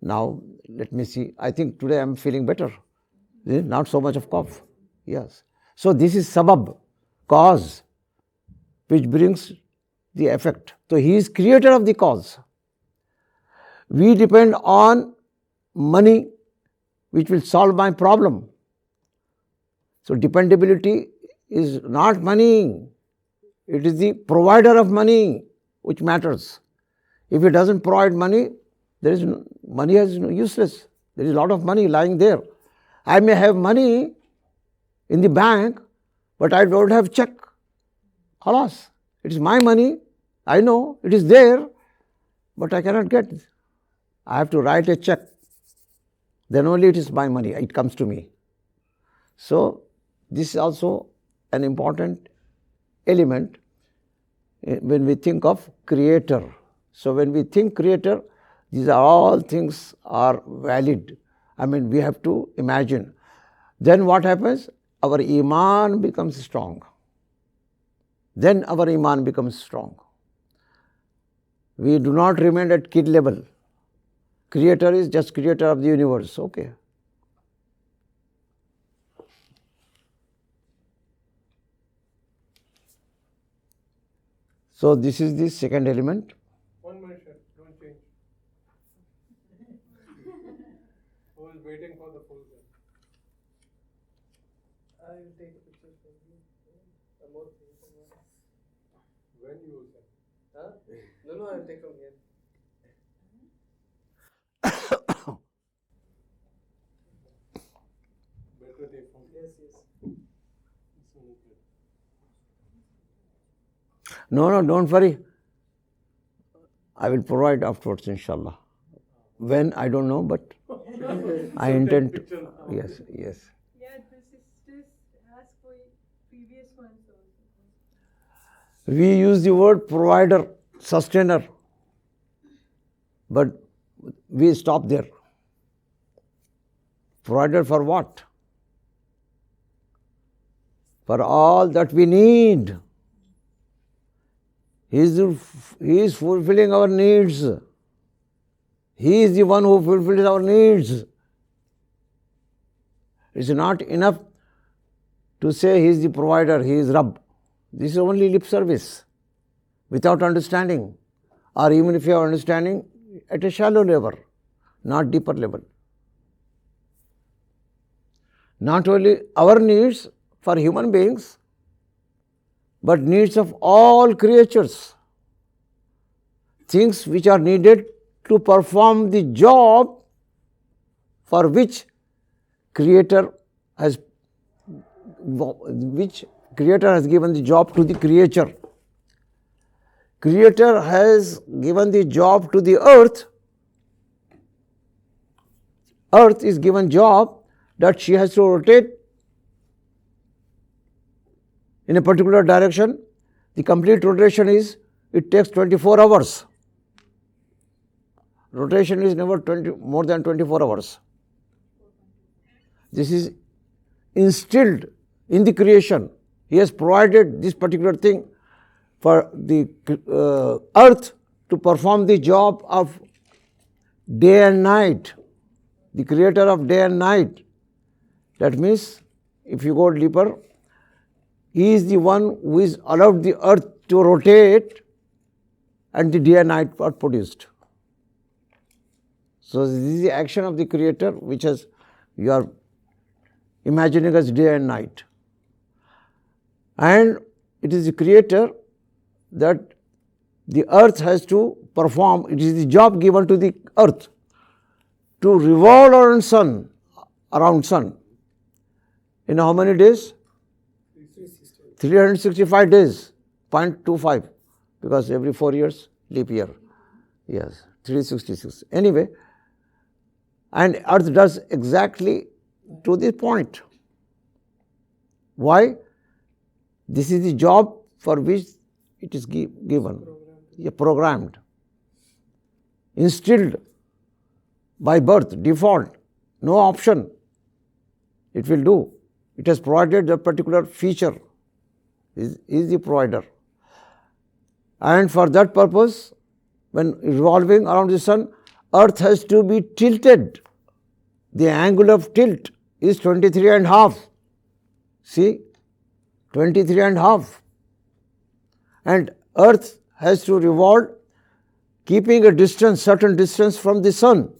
now. Let me see. I think today I'm feeling better. Not so much of cough. Yes. So this is sabab, cause, which brings the effect. So he is creator of the cause. We depend on money, which will solve my problem. So dependability is not money. It is the provider of money which matters. If it doesn't provide money, money is useless. There is a lot of money lying there. I may have money in the bank, but I don't have check. Khalas. It is my money. I know it is there, but I cannot get it. I have to write a check. then only it is my money, it comes to me. So this is also an important element when we think of creator. So when we think creator, these are all things are valid. I mean, we have to imagine. Then what happens? Our iman becomes strong. Then our iman becomes strong. We do not remain at kid level. Creator is just creator of the universe. Okay. So this is the second element. One minute, sir. Don't change. I was waiting for the full gun. I will take a picture for you. One more thing. When you will say. Huh? No, I'll take from here. Better take from Yes. No, don't worry. I will provide afterwards, inshallah. When, I don't know, but I intend to. Yes. Yeah, the sisters ask for previous ones also. We use the word provider, sustainer, but we stop there. Provider for what? For all that we need. He is fulfilling our needs. He is the one who fulfills our needs. It's not enough to say he is the provider, he is Rabb. This is only lip service, without understanding, or even if you are understanding at a shallow level, not deeper level. Not only our needs for human beings, but needs of all creatures. Things which are needed to perform the job for which Creator has given the job to the creature. Creator has given the job to the earth. Earth is given job that she has to rotate in a particular direction. The complete rotation it takes 24 hours. Rotation is never more than 24 hours. This is instilled in the creation. He has provided this particular thing for the earth to perform the job of day and night. The creator of day and night. That means, if you go deeper, he is the one who is allowed the earth to rotate and the day and night are produced. So this is the action of the creator which you are imagining as day and night. And it is the creator that the earth has to perform. It is the job given to the earth to revolve around sun. In how many days? 365 days, 0.25, because every 4 years, leap year. Yes, 366. Anyway, and earth does exactly to this point. Why? This is the job for which it is given, programmed, instilled by birth, default, no option. It will do. It has provided a particular feature. Is the provider. And for that purpose, when revolving around the sun, earth has to be tilted. The angle of tilt is 23.5. See, 23.5. And earth has to revolve keeping a distance, certain distance from the sun.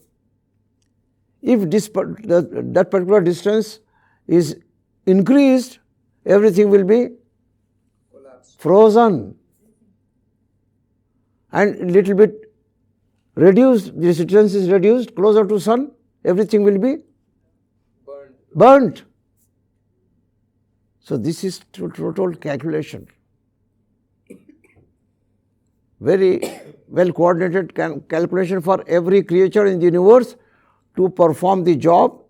If that particular distance is increased, everything will be frozen, and little bit reduced, the distance is reduced closer to sun, everything will be burnt. So this is total calculation. Very well coordinated calculation for every creature in the universe to perform the job,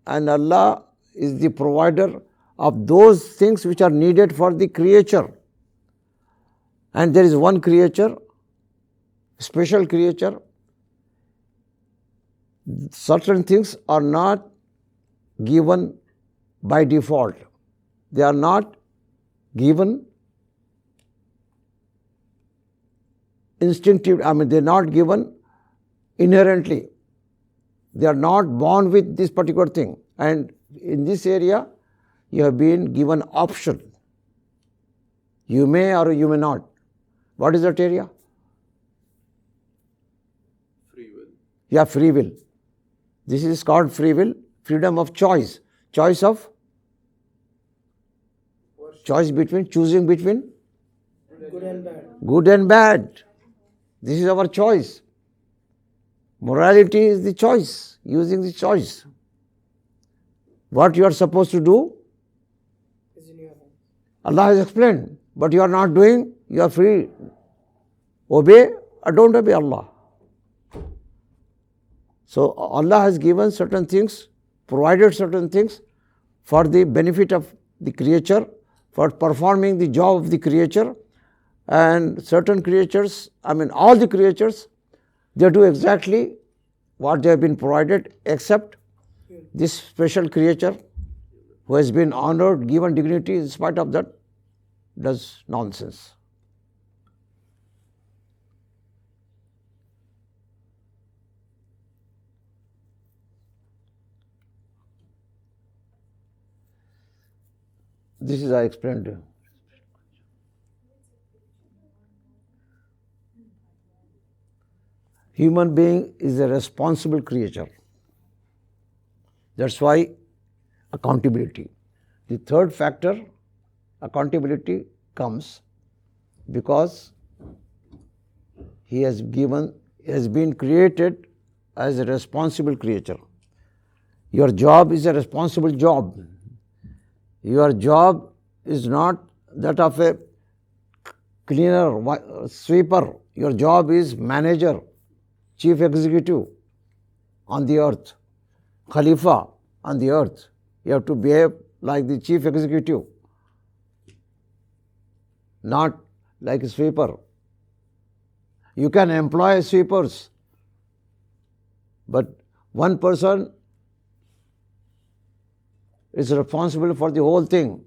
and Allah is the provider of those things which are needed for the creature. And there is one creature, special creature. Certain things are not given by default. They are not given instinctively, they are not given inherently. They are not born with this particular thing. And in this area, you have been given option. You may or you may not. What is that area? Free will. Yeah, free will. This is called free will, freedom of choice. Choice between, choosing between Good and bad. good and bad. This is our choice. Morality is the choice, using the choice. What you are supposed to do, Is in your hand. Allah has explained, but you are not doing, you are free. Obey or don't obey Allah. So Allah has given certain things, provided certain things for the benefit of the creature, for performing the job of the creature, and certain creatures, all the creatures, they do exactly what they have been provided, except this special creature who has been honored, given dignity, in spite of that, does nonsense. This is I explained to you. Human being is a responsible creature. That's why accountability. The third factor, accountability, comes because he has been created as a responsible creature. Your job is a responsible job. Your job is not that of a cleaner, sweeper. Your job is manager, chief executive on the earth, Khalifa on the earth. You have to behave like the chief executive, not like a sweeper. You can employ sweepers, but one person is responsible for the whole thing.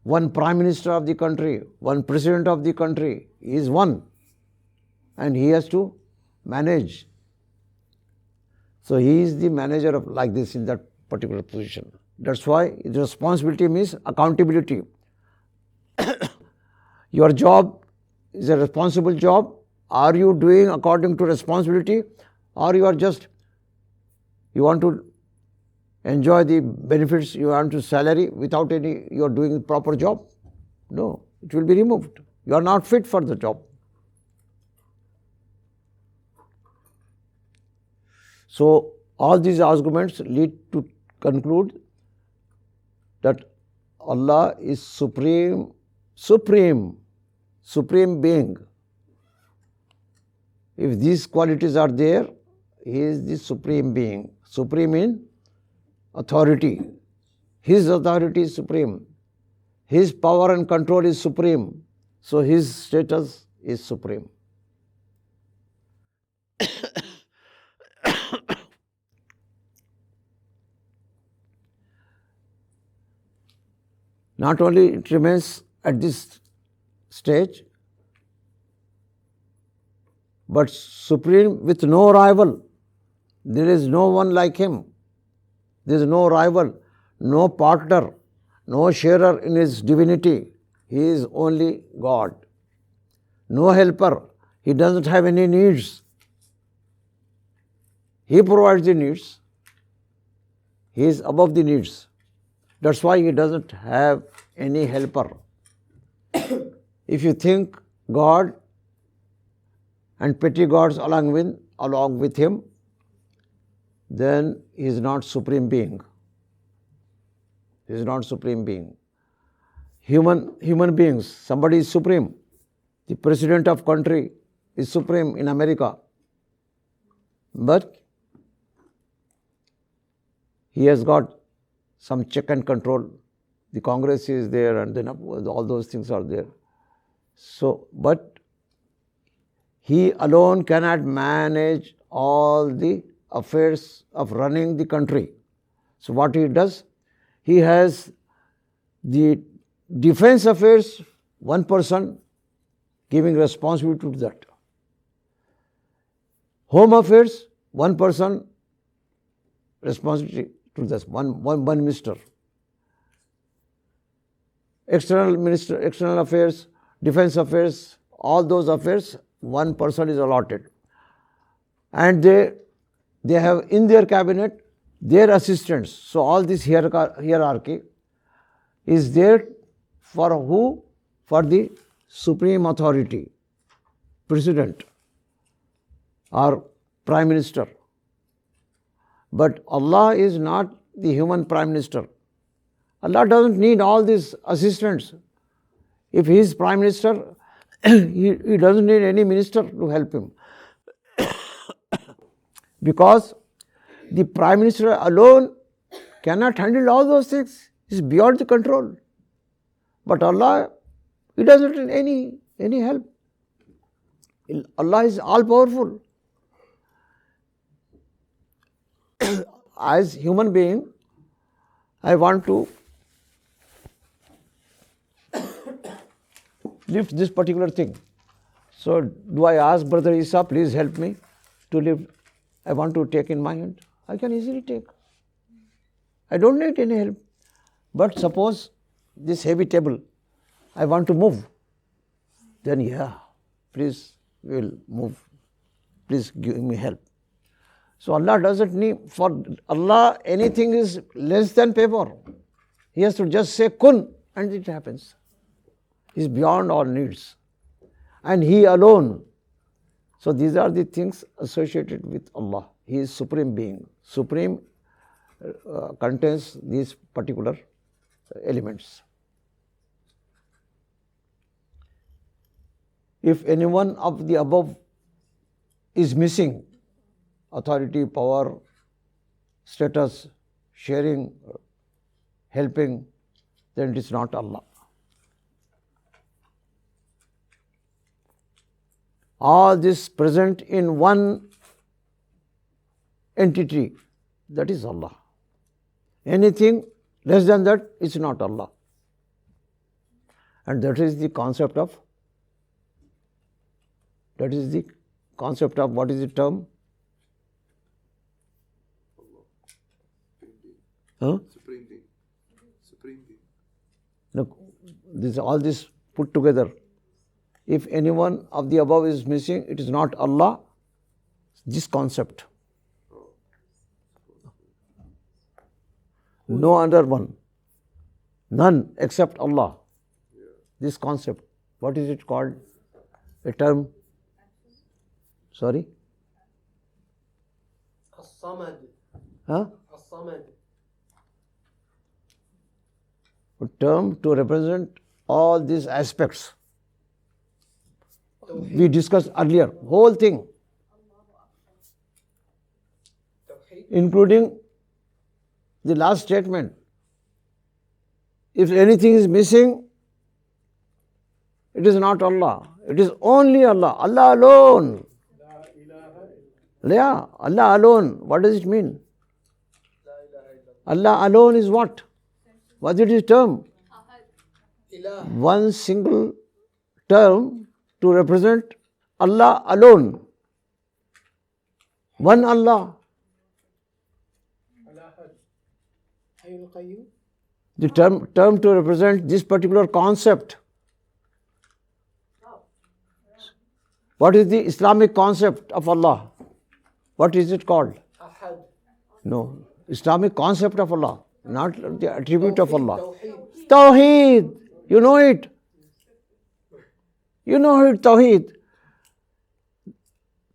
One prime minister of the country, one president of the country is one, and he has to manage. So he is the manager of like this in that particular position. That's why the responsibility means accountability. Your job is a responsible job. Are you doing according to responsibility, or you want to enjoy the benefits, you want to salary without any, you are doing the proper job? No, it will be removed. You are not fit for the job. So all these arguments lead to conclude that Allah is supreme being. If these qualities are there, He is the supreme being. Supreme in authority. His authority is supreme. His power and control is supreme. So His status is supreme. Not only it remains at this stage, but supreme with no rival. There is no one like Him. There is no rival, no partner, no sharer in His divinity. He is only God. No helper. He doesn't have any needs. He provides the needs. He is above the needs. That's why He doesn't have any helper. If you think God and petty gods along with Him, then He is not supreme being. He is not supreme being. Human beings, somebody is supreme. The president of country is supreme in America. But he has got some check and control. The Congress is there, and then all those things are there. So, but he alone cannot manage all the affairs of running the country. So, what he does? He has the defense affairs, one person giving responsibility to that. Home affairs, one person responsibility to this, one minister. External affairs, defense affairs, all those affairs, one person is allotted. And they have in their cabinet their assistants. So all this hierarchy is there for who? For the supreme authority, president or prime minister. But Allah is not the human prime minister. Allah doesn't need all these assistants. If he is prime minister, he doesn't need any minister to help him. Because the prime minister alone cannot handle all those things. It's beyond the control. But Allah, he doesn't need any help. Allah is all powerful. As human being, I want to lift this particular thing. So, do I ask Brother Isa, please help me to lift? I want to take in my hand. I can easily take. I don't need any help. But suppose this heavy table, I want to move. Then yeah, please, we will move. Please give me help. So Allah doesn't need, for Allah anything is less than paper. He has to just say kun and it happens. He is beyond all needs. And He alone. So these are the things associated with Allah. He is Supreme Being. Supreme contains these particular elements. If any one of the above is missing, authority, power, status, sharing, helping, then it is not Allah. All this present in one entity, that is Allah. Anything less than that is not Allah. And that is the concept of, what is the term? Huh? Supreme being. Supreme being. Look, all this put together. If any one of the above is missing, it is not Allah. This concept. No other one. None except Allah. This concept. What is it called? A term? Sorry? As-Samad. Huh? As-Samad. A term to represent all these aspects. We discussed earlier, whole thing, including the last statement. If anything is missing, it is not Allah. It is only Allah. Allah alone. Yeah, Allah alone. What does it mean? Allah alone is what? What is its term? One single term to represent Allah alone. One Allah. The term to represent this particular concept. What is the Islamic concept of Allah? What is it called? Ahad. No, Islamic concept of Allah, not the attribute of Allah. Tawheed. You know it. You know it, Tawheed.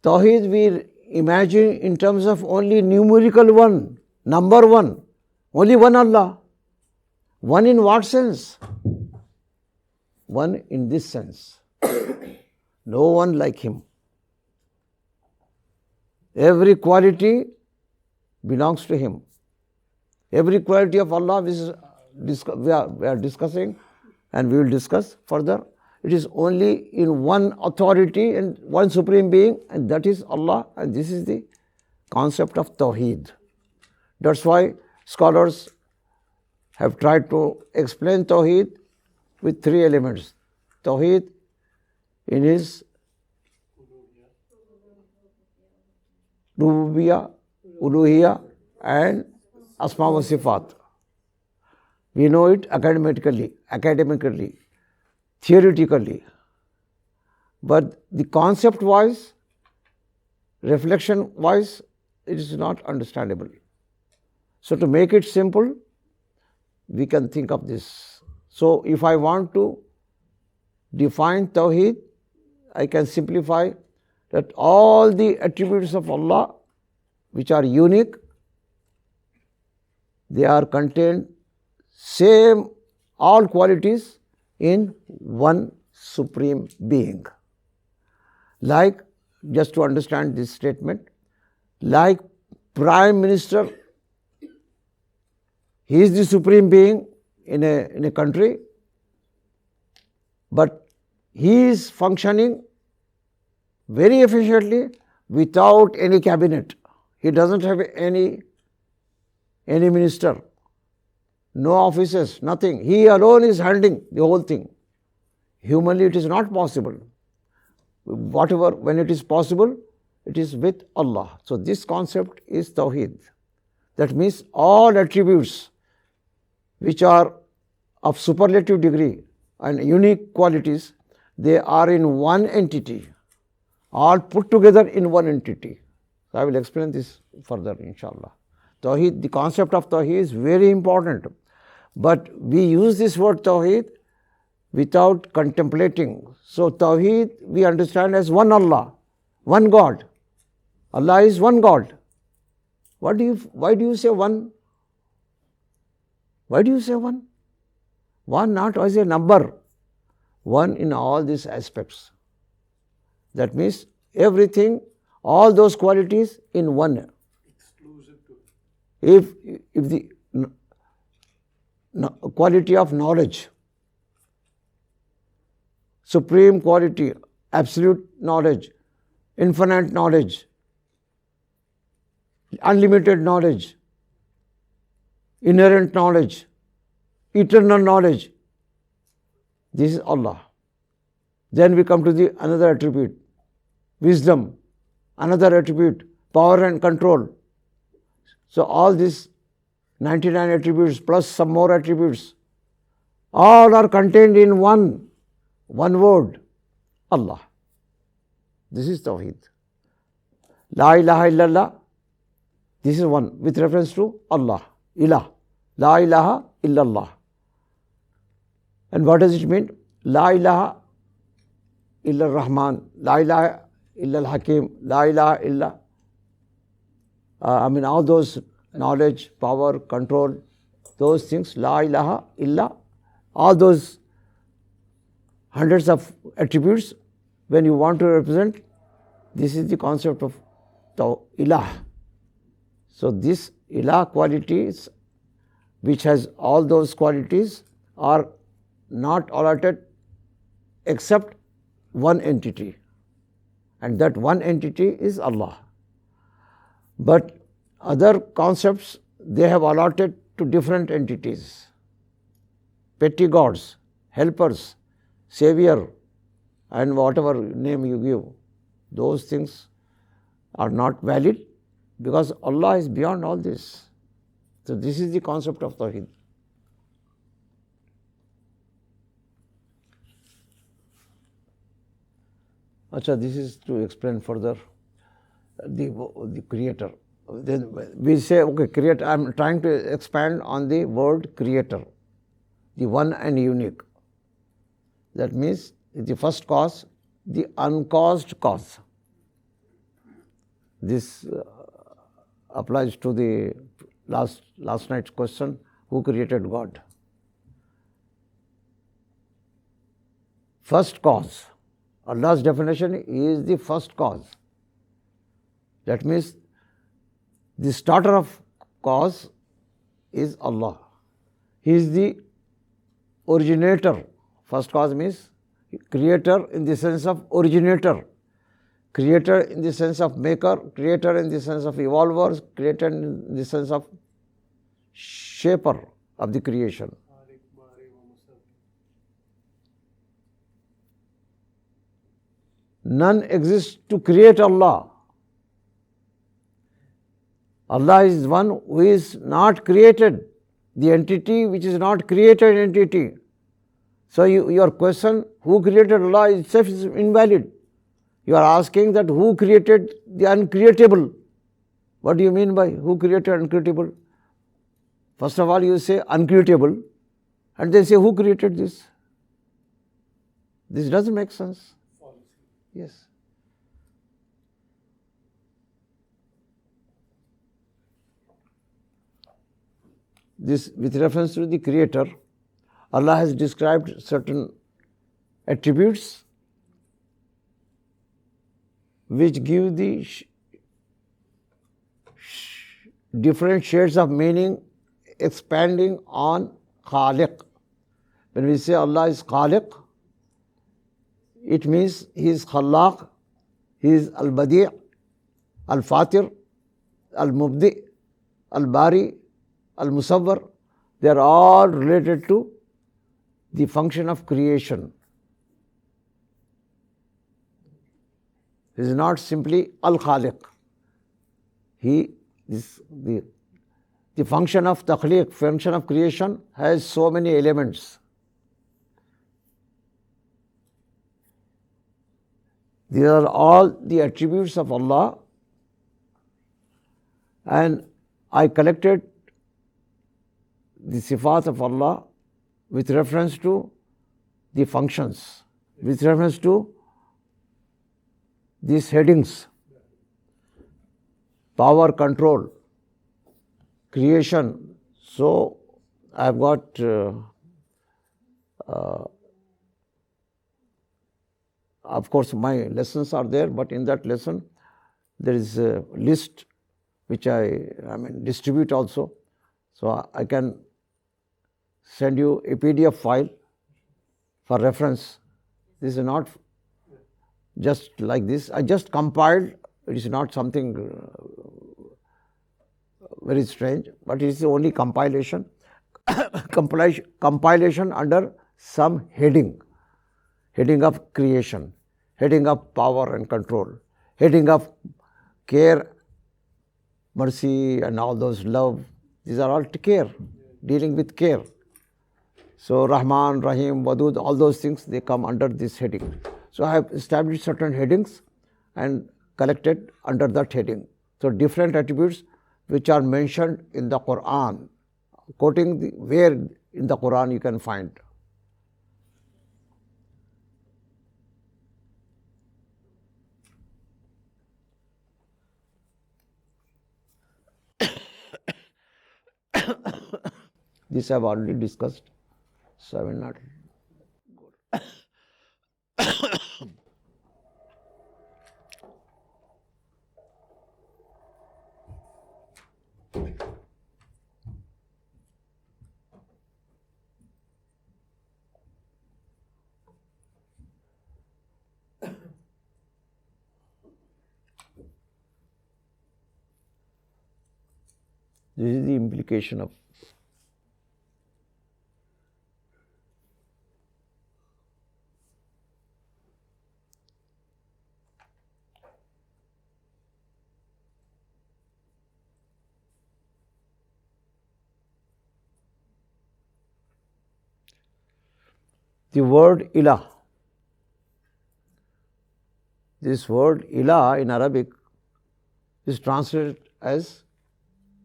Tawheed we imagine in terms of only numerical one, number one. Only one Allah. One in what sense? One in this sense. No one like Him. Every quality belongs to Him. Every quality of Allah we are discussing, and we will discuss further. It is only in one authority and one supreme being, and that is Allah, and this is the concept of Tawheed. That's why scholars have tried to explain Tawheed with three elements. Tawheed in his Rububiyyah, Uluhiyyah and Asma wa Sifat. We know it academically, theoretically. But the concept wise, reflection wise, it is not understandable. So to make it simple, we can think of this. So if I want to define Tawheed, I can simplify that all the attributes of Allah which are unique, they are contained same all qualities in one supreme being. Like, just to understand this statement, like Prime Minister, he is the supreme being in a country, but he is functioning very efficiently without any cabinet. He doesn't have any minister, no offices, nothing. He alone is handling the whole thing. Humanly it is not possible. Whatever, when it is possible, it is with Allah. So this concept is Tawheed. That means all attributes which are of superlative degree and unique qualities, they are in one entity, all put together in one entity. So I will explain this further, inshallah. Tawheed, the concept of Tawheed is very important. But we use this word Tawheed without contemplating. So Tawheed we understand as one Allah, one God. Allah is one God. Why do you say one? Why do you say one? One not as a number, one in all these aspects. That means everything, all those qualities in one. Exclusive to it. If the quality of knowledge, supreme quality, absolute knowledge, infinite knowledge, unlimited knowledge, inherent knowledge, eternal knowledge, this is Allah. Then we come to the another attribute, wisdom, another attribute, power and control. So all these 99 attributes plus some more attributes, all are contained in one word, Allah. This is Tawheed. La ilaha illallah, this is one with reference to Allah, Ilah. La ilaha illallah. And what does it mean? La ilaha illa Rahman, La ilaha illa Hakim, La ilaha illa, all those knowledge, power, control, those things, La ilaha illa, all those hundreds of attributes, when you want to represent, this is the concept of Ilah. So this Ilah qualities, which has all those qualities, are not allotted except one entity, and that one entity is Allah. But other concepts, they have allotted to different entities, petty gods, helpers, savior, and whatever name you give. Those things are not valid because Allah is beyond all this. So this is the concept of Tawheed. Acha, this is to explain further the creator. Then we say, okay, creator. I am trying to expand on the word creator, the one and unique. That means the first cause, the uncaused cause. This applies to the last night's question, who created God? First cause. Allah's definition is the first cause. That means the starter of cause is Allah. He is the originator. First cause means creator in the sense of originator. Creator in the sense of maker, creator in the sense of evolvers, creator in the sense of shaper of the creation. None exists to create Allah. Allah is one who is not created, the entity which is not created entity. So your question, who created Allah, itself is invalid. You are asking that who created the uncreatable. What do you mean by who created uncreatable? First of all, you say uncreatable and then say who created this. This doesn't make sense. Yes. This, with reference to the Creator, Allah has described certain attributes which give the different shades of meaning expanding on Khaliq. When we say Allah is Khaliq, it means He is Khallaq, He is Al-Badi', Al-Fatir, Al-Mubdi', Al-Bari, Al-Musawwar. They are all related to the function of creation. He is not simply Al-Khaliq. He is the function of takhliq, function of creation has so many elements. These are all the attributes of Allah, and I collected the sifat of Allah with reference to the functions, with reference to these headings: power, control, creation. So I've got of course my lessons are there, but in that lesson there is a list which I distribute also. So I can send you a PDF file for reference. This is not just like this. I just compiled. It is not something very strange, but it is only compilation. Compilation under some heading. Heading of creation, heading of power and control, heading of care, mercy and all those, love. These are all care, dealing with care. So Rahman, Rahim, Wadud, all those things, they come under this heading. So I have established certain headings and collected under that heading. So different attributes which are mentioned in the Quran, quoting where in the Quran you can find. This I have already discussed, so I will not go. This is the implication of the word ilah. This word ilah in Arabic is translated as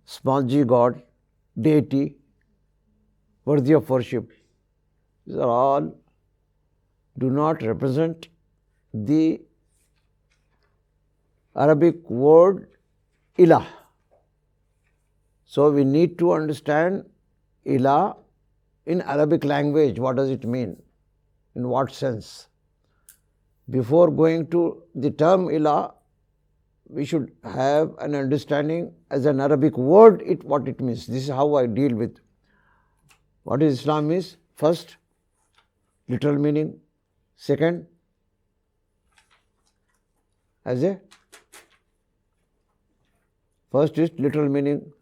small g God, deity, worthy of worship. These are all do not represent the Arabic word ilah. So we need to understand ilah in Arabic language. What does it mean? In what sense? Before going to the term ilah, we should have an understanding as an Arabic word what it means. This is how I deal with what is Islam is. First, literal meaning. Second, as a first is literal meaning.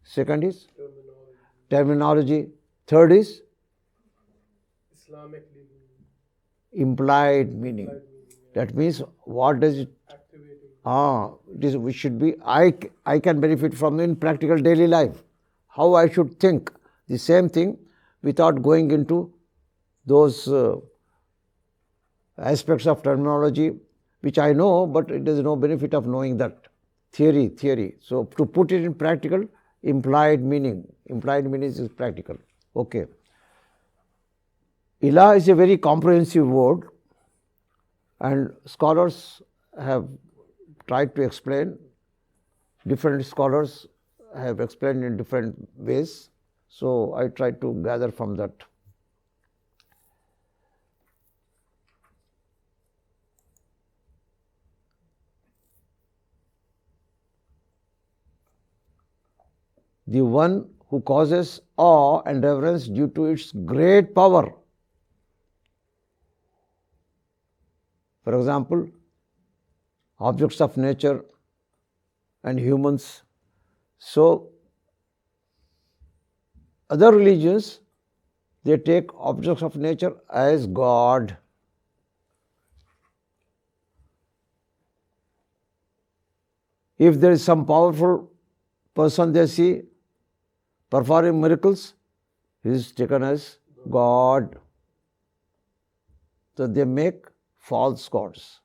Second is terminology. Third is Islamic legal implied meaning. That means what does it? activating. It is. We should be. I can benefit from in practical daily life. How I should think the same thing without going into those aspects of terminology which I know, but it is no benefit of knowing that theory. So to put it in practical, implied meaning. Implied meaning is practical. Okay. Ilah is a very comprehensive word, and scholars have tried to explain. Different scholars have explained in different ways. So I try to gather from that. The one who causes awe and reverence due to its great power. For example, objects of nature and humans. So, other religions, they take objects of nature as God. If there is some powerful person they see performing miracles, he is taken as God. So they make false gods,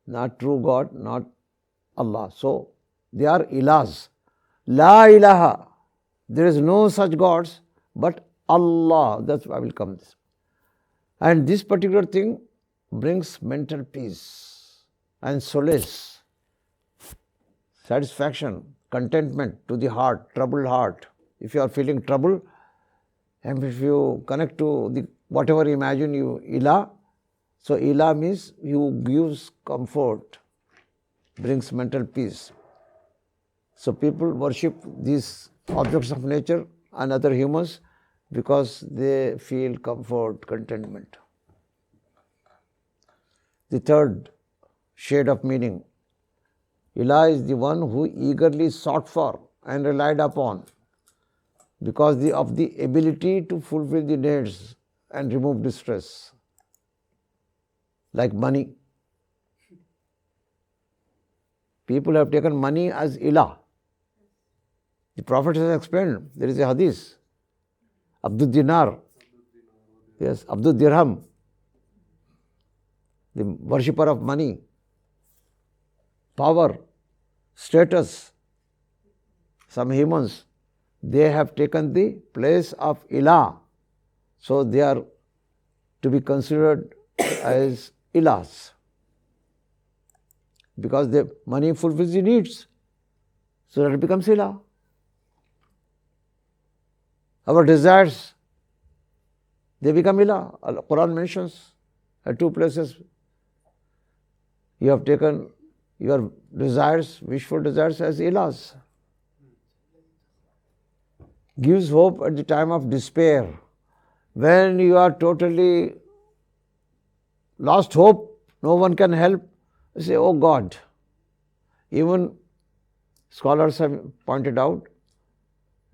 not true God, not Allah. So they are ilahs. La ilaha. There is no such gods but Allah. That's why I will come this. And this particular thing brings mental peace and solace, satisfaction, contentment to the heart, troubled heart. If you are feeling trouble, and if you connect to the whatever imagine you ilah, so ilah means you gives comfort, brings mental peace. So people worship these objects of nature and other humans because they feel comfort, contentment. The third shade of meaning. Ilah is the one who eagerly sought for and relied upon because of the ability to fulfill the needs and remove distress, like money. People have taken money as ilah. The Prophet has explained, there is a hadith, Abdul Dinar, yes, Abdul Dirham, the worshipper of money, power, status. Some humans, they have taken the place of ilah. So they are to be considered as ilahs because the money fulfills the needs. So that becomes ilah. Our desires, they become ilah. Quran mentions at two places, you have taken your desires, wishful desires as ilahs. Gives hope at the time of despair. When you are totally lost hope, no one can help, you say, oh God. Even scholars have pointed out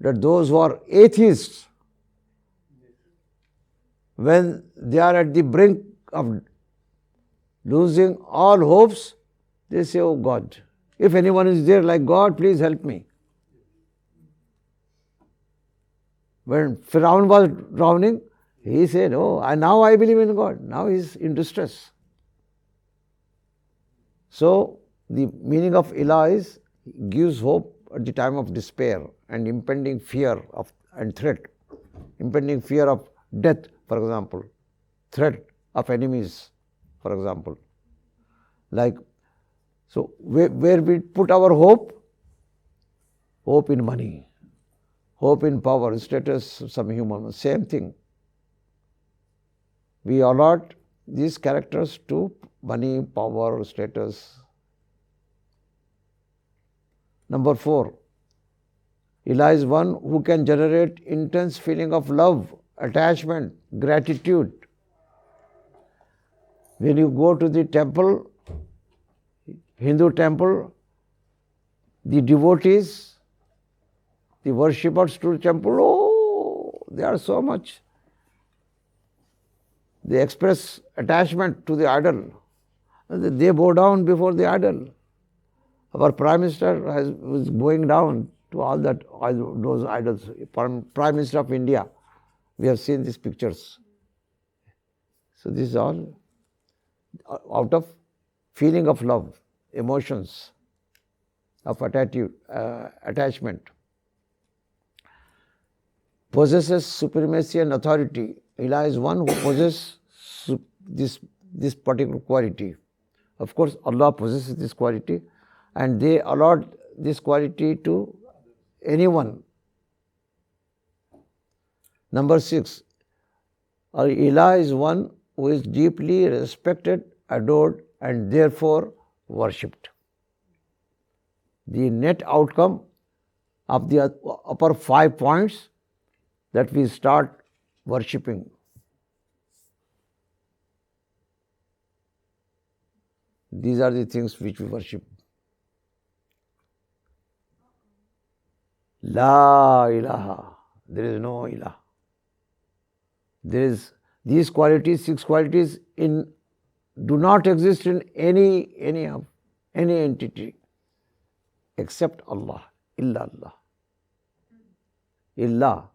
that those who are atheists, when they are at the brink of losing all hopes, they say, oh God, if anyone is there like God, please help me. When Firaun was drowning, he said, oh, now I believe in God. Now he is in distress. So, the meaning of ilah is gives hope at the time of despair and impending fear and threat. Impending fear of death, for example. Threat of enemies, for example. Like, so where we put our hope? Hope in money. Hope in power, status, some human, same thing. We allot these characters to money, power, status, Number 4, Ilah is one who can generate intense feeling of love, attachment, gratitude. When you go to the temple, Hindu temple, the devotees, the worshippers to the temple, oh, they are so much. They express attachment to the idol. They bow down before the idol. Our Prime Minister was bowing down to all those idols. Prime Minister of India, we have seen these pictures. So this is all out of feeling of love, emotions, of attachment. Possesses supremacy and authority. Ilah is one who possesses this particular quality. Of course, Allah possesses this quality, and they allot this quality to anyone. Number 6, our Ilah is one who is deeply respected, adored, and therefore worshipped. The net outcome of the upper 5 points, that we start worshipping. These are the things which we worship. La ilaha, there is no ilah. There is these qualities, 6 qualities do not exist in any entity except Allah, illa Allah. Illah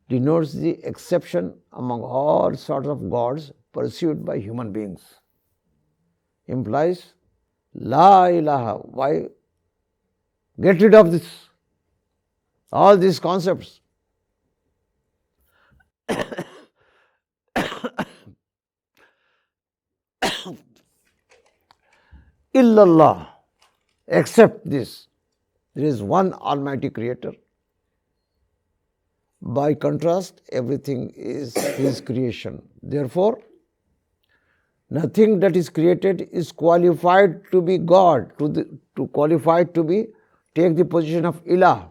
denotes the exception among all sorts of gods pursued by human beings. Implies La ilaha. Why? Get rid of this. All these concepts. Illallah. Except this. There is one Almighty Creator. By contrast, everything is His creation. Therefore, nothing that is created is qualified to be God, to qualified to be take the position of Ilah.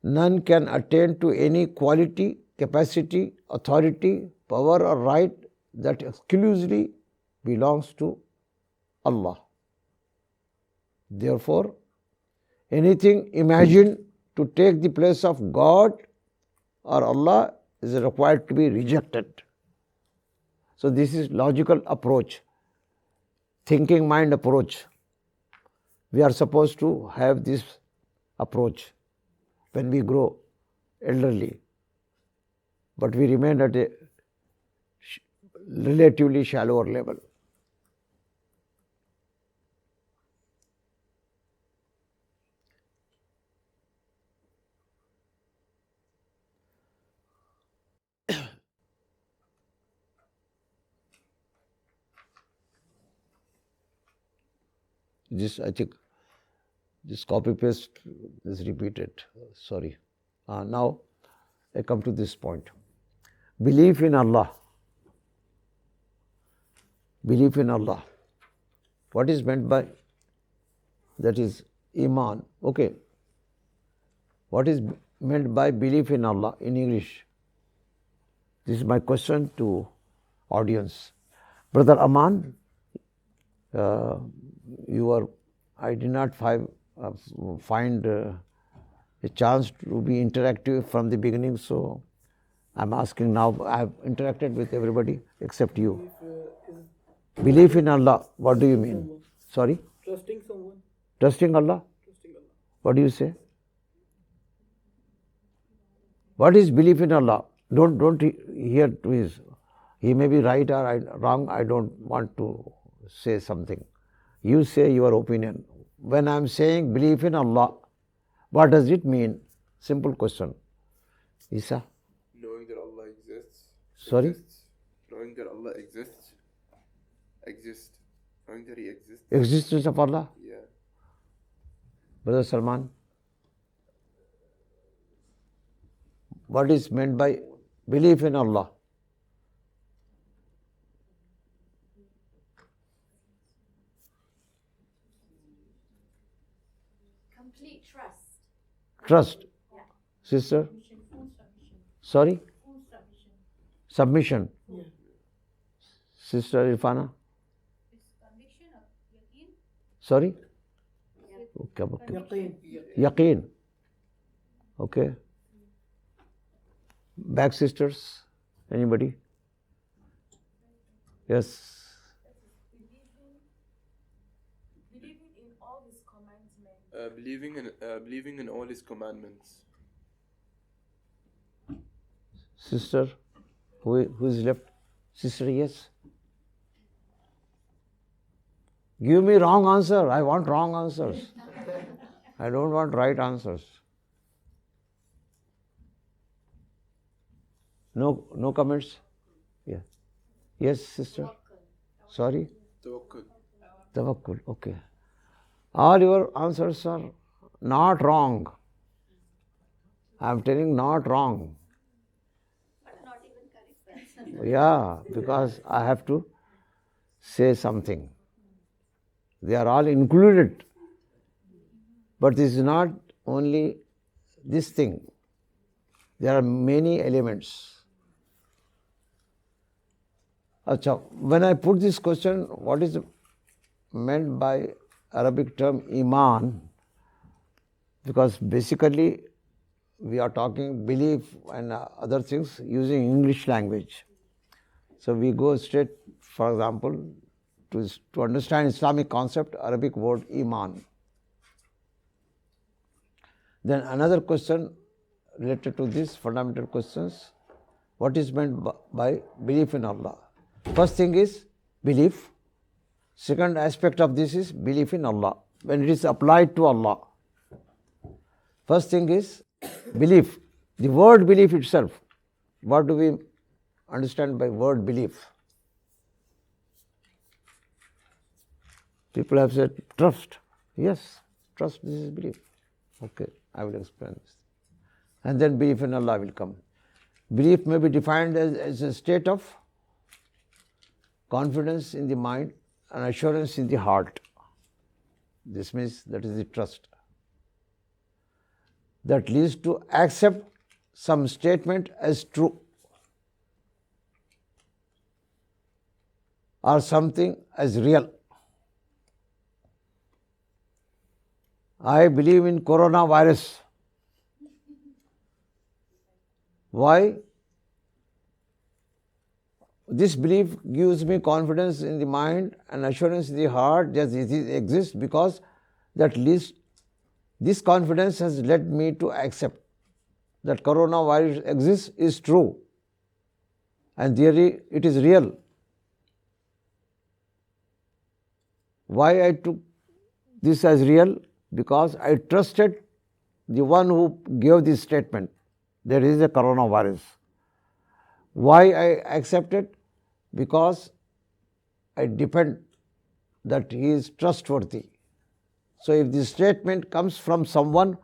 None can attain to any quality, capacity, authority, power or right that exclusively belongs to Allah. Therefore, anything imagined to take the place of God or Allah is required to be rejected. So this is logical approach, thinking mind approach. We are supposed to have this approach when we grow elderly, but we remain at a relatively shallower level. I think this copy paste is repeated. Sorry. Now I come to this point. Belief in Allah. Belief in Allah. What is meant by that is Iman? Okay. What is meant by belief in Allah in English? This is my question to audience. Brother Aman, I did not find a chance to be interactive from the beginning, so I'm asking now. I have interacted with everybody except you. Belief in Allah, what do you mean? Sorry? Trusting someone. Trusting Allah? Trusting Allah. What do you say? What is belief in Allah? Don't hear to his. He may be right or wrong. I don't want to say something. You say your opinion. When I'm saying belief in Allah, what does it mean? Simple question. Isa? Knowing that Allah exists. Sorry? Exists. Knowing that Allah exists. Exist. Knowing that He exists. Existence of Allah? Yeah. Brother Salman? What is meant by belief in Allah? Complete trust. Trust. Yeah. Sister? Full submission. Sorry? Full submission. Submission. Sister Irfana? It's conviction of yaqeen. Sorry? Yeah. Okay. Yaqeen. Okay. Back sisters? Anybody? Yes. Believing in all his commandments. Believing in all his commandments. Sister? Who is left? Sister, yes. Give me wrong answer. I want wrong answers. I don't want right answers. No comments? Yeah. Yes, sister? Sorry? Tawakkul. Tawakkul. Okay. All your answers are not wrong. I am telling not wrong. But not even correct. Yeah, because I have to say something. They are all included. But this is not only this thing. There are many elements. Achha, when I put this question, what is meant by Arabic term iman? Because basically we are talking belief and other things using English language. So we go straight, for example, to understand Islamic concept, Arabic word iman. Then another question related to these fundamental questions, what is meant by belief in Allah? First thing is belief. Second aspect of this is belief in Allah, when it is applied to Allah. First thing is belief. The word belief itself, what do we understand by word belief? People have said trust. Yes, trust, this is belief. Okay, I will explain this. And then belief in Allah will come. Belief may be defined as a state of confidence in the mind and assurance in the heart. This means that is the trust. That leads to accept some statement as true or something as real. I believe in coronavirus. Why? This belief gives me confidence in the mind and assurance in the heart that it exists, because that least this confidence has led me to accept that coronavirus exists, is true, and really it is real. Why I took this as real? Because I trusted the one who gave this statement, there is a coronavirus. Why I accepted? Because I depend that he is trustworthy. So if this statement comes from someone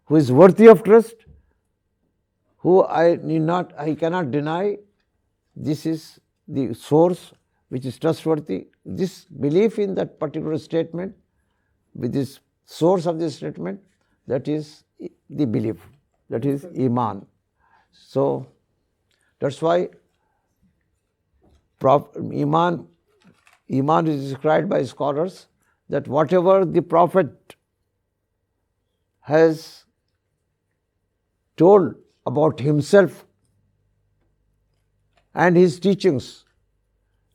who is worthy of trust, who I cannot deny, this is the source which is trustworthy. This belief in that particular statement, with this source of this statement, that is the belief, that is iman. So that's why iman is described by scholars that whatever the Prophet has told about himself and his teachings,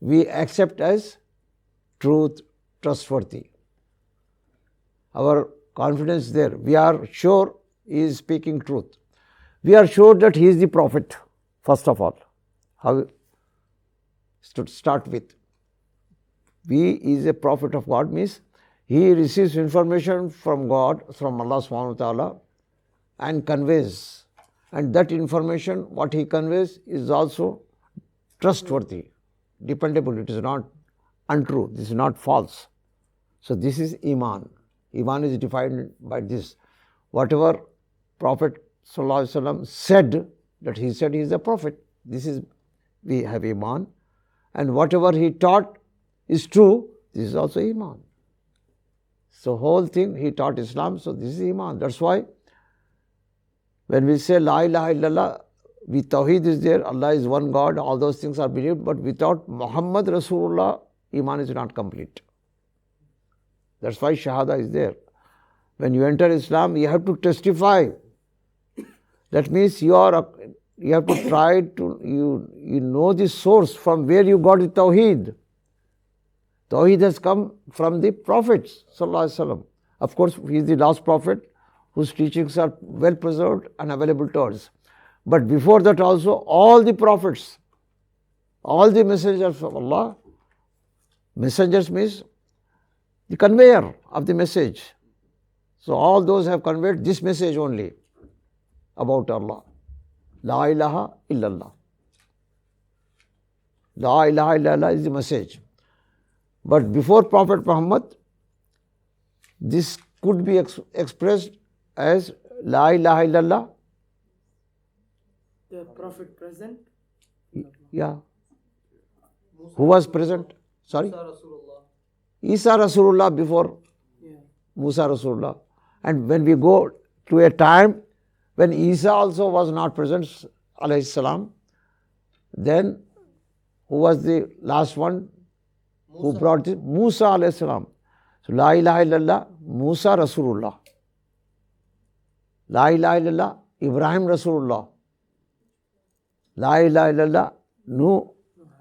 we accept as truth, trustworthy. Our confidence there. We are sure he is speaking truth. We are sure that he is the Prophet, first of all. How to start with. He is a prophet of God, means he receives information from God, from Allah subhanahu wa ta'ala, and conveys. And that information, what he conveys, is also trustworthy, dependable. It is not untrue. This is not false. So this is iman. Iman is defined by this. Whatever Prophet sallallahu alaihi wasallam said, that he said he is a prophet. This is, we have iman. And whatever he taught is true, this is also iman. So whole thing he taught Islam. So this is Iman. That's why when we say La ilaha illallah, with Tawheed is there, Allah is one God, all those things are believed, but without Muhammad Rasulullah, Iman is not complete. That's why Shahada is there. When you enter Islam, you have to testify. That means you have to try to, you know the source from where you got the Tawheed. Tawheed has come from the prophets, sallallahu alaihi wasallam. Of course, he is the last prophet whose teachings are well preserved and available to us. But before that also, all the prophets, all the messengers of Allah, messengers means the conveyor of the message. So all those have conveyed this message only about Allah. La ilaha illallah. La ilaha illallah is the message. But before Prophet Muhammad, this could be expressed as La ilaha illallah. The Prophet present. Yeah. Who was present? Sorry? Musa Rasulullah. Isa Rasulullah before Musa Rasulullah. And when we go to a time when Isa also was not present, alayhi salam, then who was the last one who brought this? Musa alayhi salam. So La ilaha illallah, Musa Rasulullah. La ilaha illallah, Ibrahim Rasulullah. La ilaha illallah, Nuh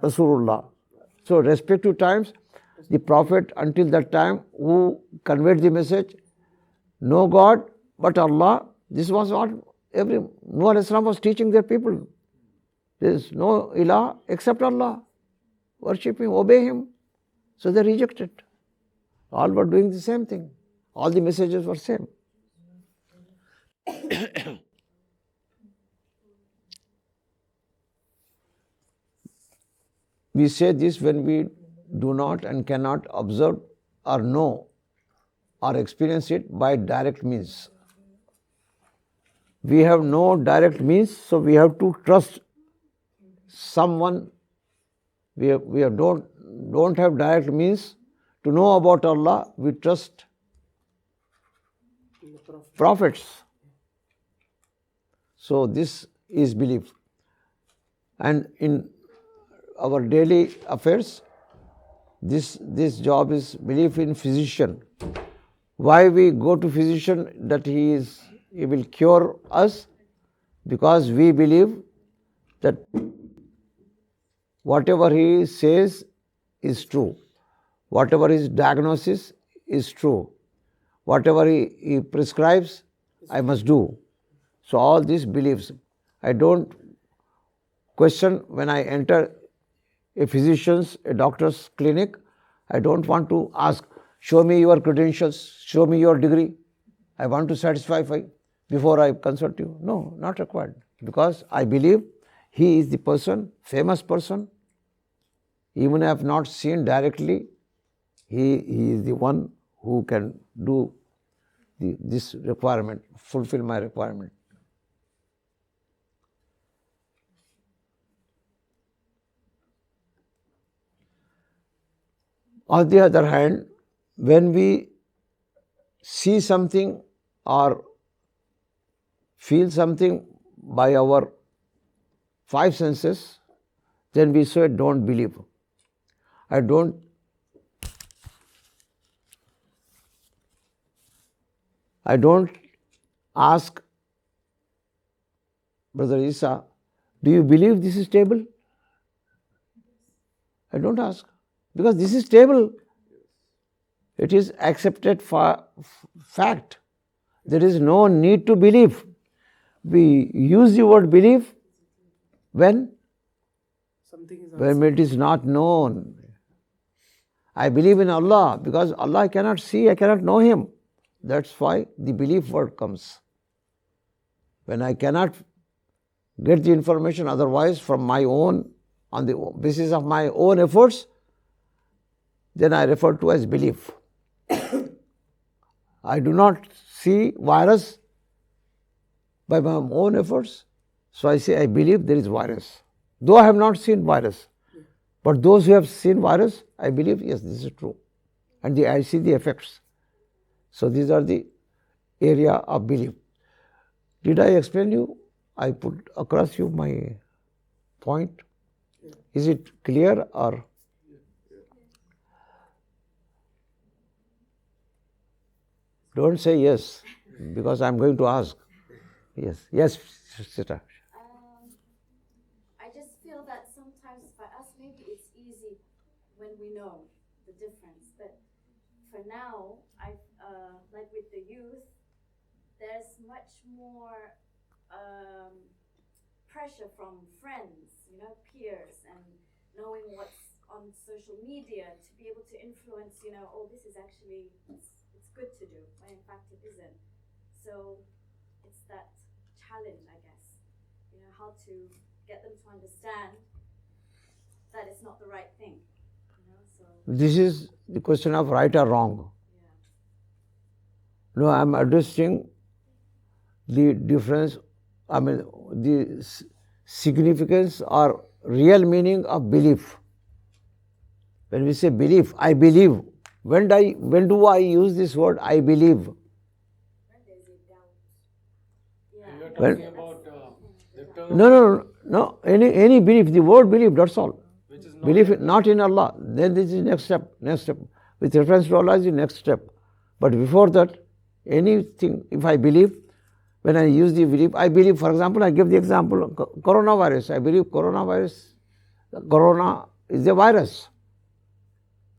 Rasulullah. So respective times, the Prophet until that time who conveyed the message, no God but Allah. This was what Nuh alayhi salam was teaching their people. There is no ilah except Allah. Worship Him, obey Him. So they rejected. All were doing the same thing. All the messages were same. We say this when we do not and cannot observe or know or experience it by direct means. We have no direct means, so we have to trust someone. We don't have direct means to know about Allah. We trust prophets. So this is belief. And in our daily affairs, this job is belief in physician. Why we go to physician that he will cure us? Because we believe that whatever he says is true. Whatever his diagnosis is true. Whatever he prescribes, I must do. So all these beliefs, I don't question when I enter a physician's, a doctor's clinic. I don't want to ask, show me your credentials, show me your degree. I want to satisfy before I consult you. No, not required. Because I believe he is the person, famous person. Even if I have not seen directly, he is the one who can do this requirement, fulfill my requirement. On the other hand, when we see something or feel something by our five senses, then we say, don't believe. I don't ask Brother Isa, do you believe this is stable? I don't ask. Because this is stable. It is accepted fact. There is no need to believe. We use the word believe when it is not known. I believe in Allah because Allah I cannot see, I cannot know Him. That's why the belief word comes. When I cannot get the information otherwise from my own, on the basis of my own efforts, then I refer to as belief. I do not see virus by my own efforts, so I say I believe there is virus. Though I have not seen virus, but those who have seen virus, I believe, yes, this is true. And I see the effects. So these are the area of belief. Did I explain you? I put across you my point. Is it clear or? Don't say yes, because I am going to ask. Yes, yes, Sita. I just feel that sometimes for us maybe it's easy when we know the difference, but for now, like with the youth, there's much more pressure from friends, peers, and knowing what's on social media to be able to influence, oh, this is actually, it's good to do, when in fact it isn't. So it's that challenge, I guess, how to get them to understand that it's not the right thing, so. This is the question of right or wrong. Yeah. No, I am addressing the difference, the significance or real meaning of belief. When we say belief, I believe. When do I use this word, I believe? When there's a doubt. Yeah. You're Well- talking about the term No. Any belief, the word belief, that's all. which is not Belief not in Allah. Then this is next step. With reference to Allah is the next step. But before that, anything, if I believe, when I use the belief, I believe, for example, I give the example, coronavirus. I believe corona is a virus.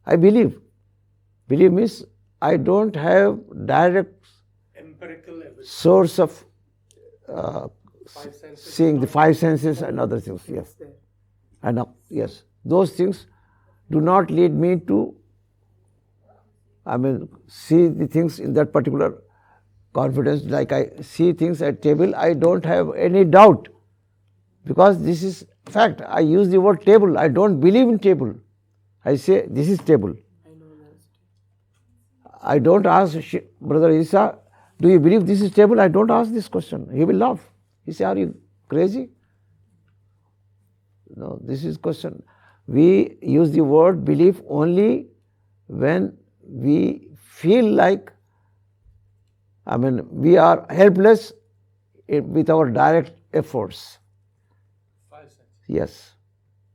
I believe. Believe means I don't have direct empirical evidence. source of Five senses. seeing the five senses and other things. Yes. And yes, those things do not lead me to, see the things in that particular confidence. Like I see things at table, I don't have any doubt, because this is fact. I use the word table. I don't believe in table. I say this is table. I don't ask Brother Isa, do you believe this is table? I don't ask this question. He will laugh. He say, are you crazy? No, this is question. We use the word belief only when we feel like, we are helpless with our direct efforts. Five senses. Yes.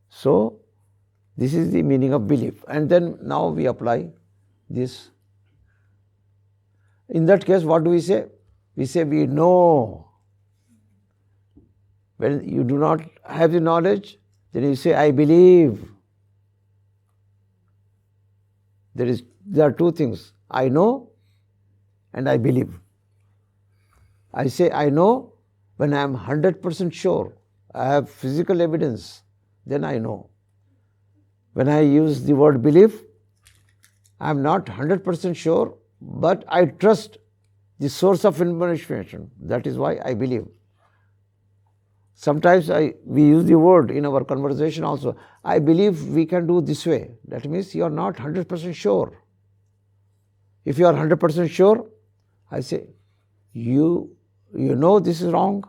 So, this is the meaning of belief. And then now we apply this. In that case, what do we say? We say we know. When you do not have the knowledge, then you say, I believe. There are two things. I know and I believe. I say I know when I am 100% sure. I have physical evidence, then I know. When I use the word belief, I am not 100% sure, but I trust the source of information. That is why I believe. Sometimes we use the word in our conversation also. I believe we can do this way. That means you are not 100% sure. If you are 100% sure, I say, you know this is wrong.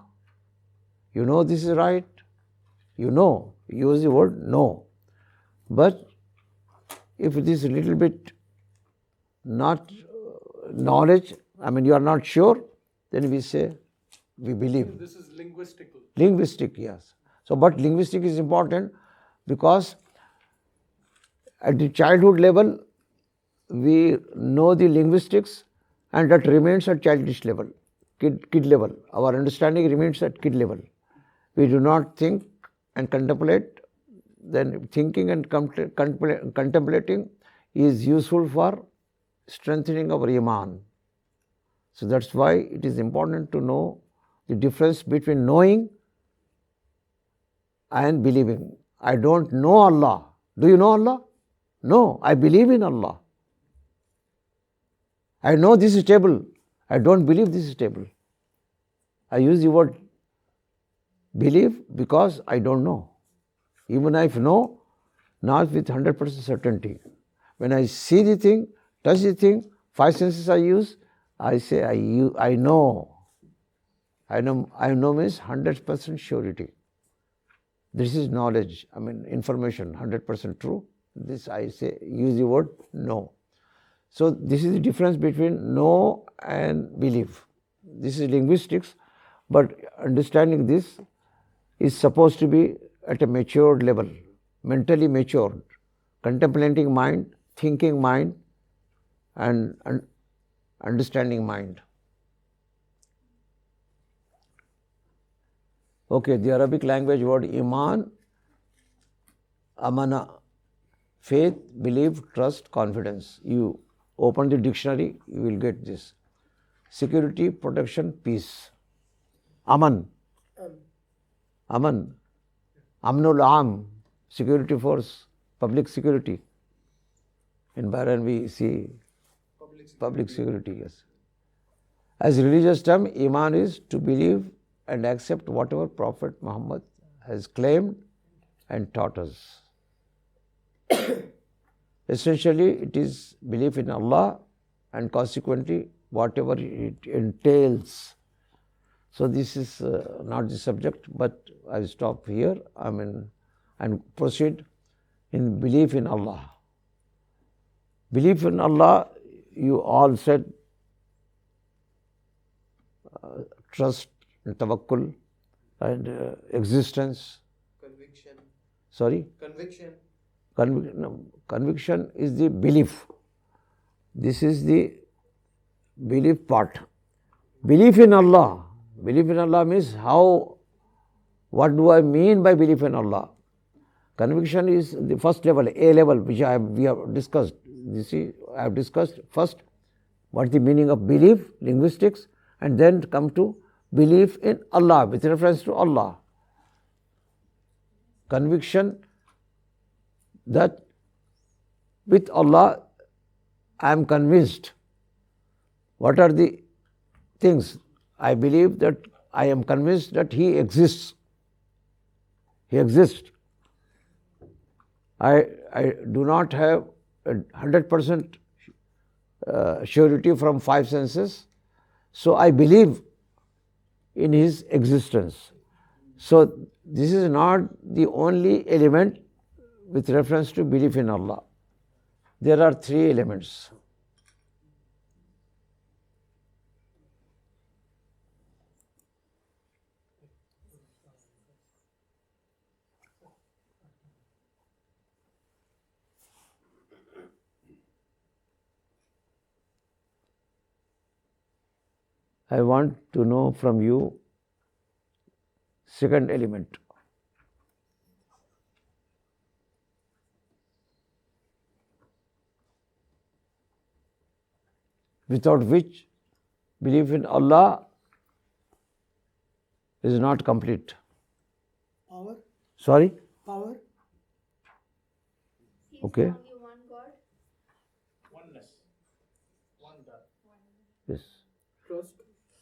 You know this is right. You know. Use the word know. But if it is a little bit not knowledge, you are not sure, then we say we believe. This is linguistical. Linguistic, yes. So, but linguistic is important because at the childhood level, we know the linguistics, and that remains at childish level, kid level. Our understanding remains at kid level. We do not think and contemplate. Then thinking and contemplating is useful for strengthening our iman. So that's why it is important to know the difference between knowing and believing. I don't know Allah. Do you know Allah? No, I believe in Allah. I know this is table. I don't believe this is table. I use the word believe because I don't know. Even if I know, not with 100% certainty. When I see the thing, touch the thing, five senses I use, I say I know. I know means 100% surety. This is knowledge, information, 100% true. This I say, use the word know. So this is the difference between know and believe. This is linguistics, but understanding this is supposed to be at a matured level, mentally matured, contemplating mind, thinking mind, and understanding mind. Okay, the Arabic language word iman, amana, faith, belief, trust, confidence. You open the dictionary, you will get this. Security, protection, peace. Aman. Aman. Amnul Am, security force, public security. In Bahrain we see public security, yes. As religious term, iman is to believe and accept whatever Prophet Muhammad has claimed and taught us. Essentially, it is belief in Allah and consequently whatever it entails. So this is not the subject, but I will stop here. And proceed in belief in Allah. Belief in Allah, you all said trust and tawakkul and existence. Conviction. Sorry? Conviction. Conviction is the belief. This is the belief part. Belief in Allah. Belief in Allah means what do I mean by belief in Allah? Conviction is the first level, A level, which we have discussed. You see, I have discussed first what is the meaning of belief, linguistics, and then come to belief in Allah with reference to Allah. Conviction that with Allah I am convinced. What are the things? I believe that I am convinced that He exists. He exists. I do not have 100% surety from five senses, so I believe in His existence. So this is not the only element with reference to belief in Allah. There are three elements. I want to know from you second element. Without which belief in Allah is not complete. Power. Sorry? Power. Okay. Only one God? Oneness. One God. Yes. Trust.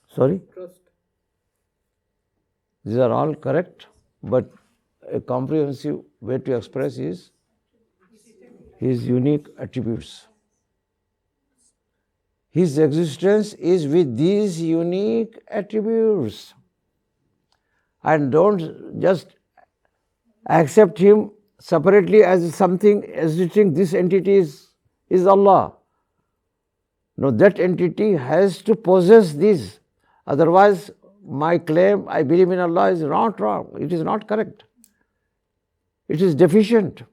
Sorry? Trust. These are all correct, but a comprehensive way to express is His unique attributes. His existence is with these unique attributes. And don't just accept Him separately as something existing. This entity is Allah. No, that entity has to possess this. Otherwise, my claim, I believe in Allah, is not wrong. It is not correct. It is deficient.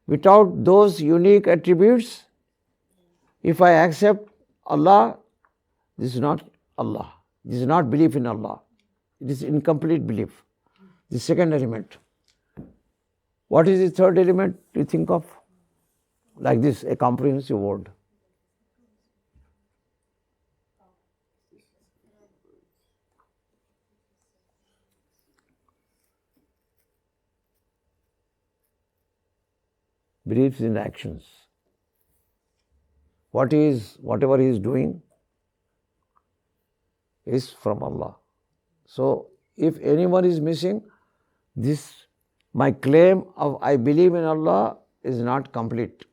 Without those unique attributes, if I accept Allah, this is not Allah. This is not belief in Allah. It is incomplete belief. The second element. What is the third element you think of? Like this, a comprehensive word. Beliefs in actions. Whatever he is doing is from Allah. So, if anyone is missing, my claim of I believe in Allah is not complete.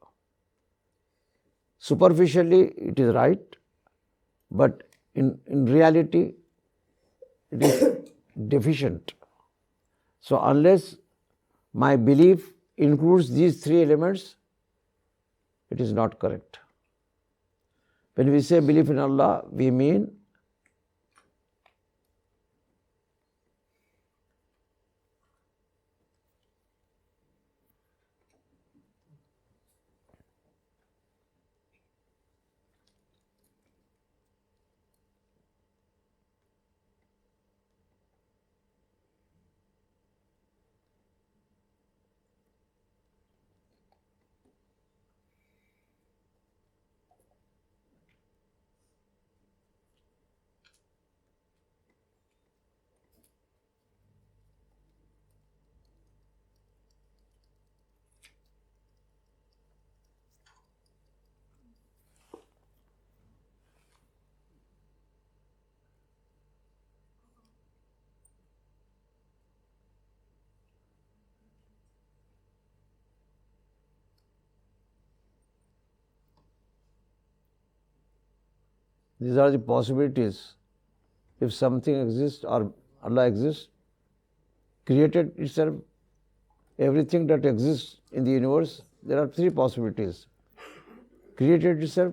Superficially, it is right, but in reality, it is deficient. So, unless my belief includes these three elements, it is not correct. When we say belief in Allah, we mean these are the possibilities. If something exists or Allah exists, created itself, everything that exists in the universe, there are three possibilities. Created itself,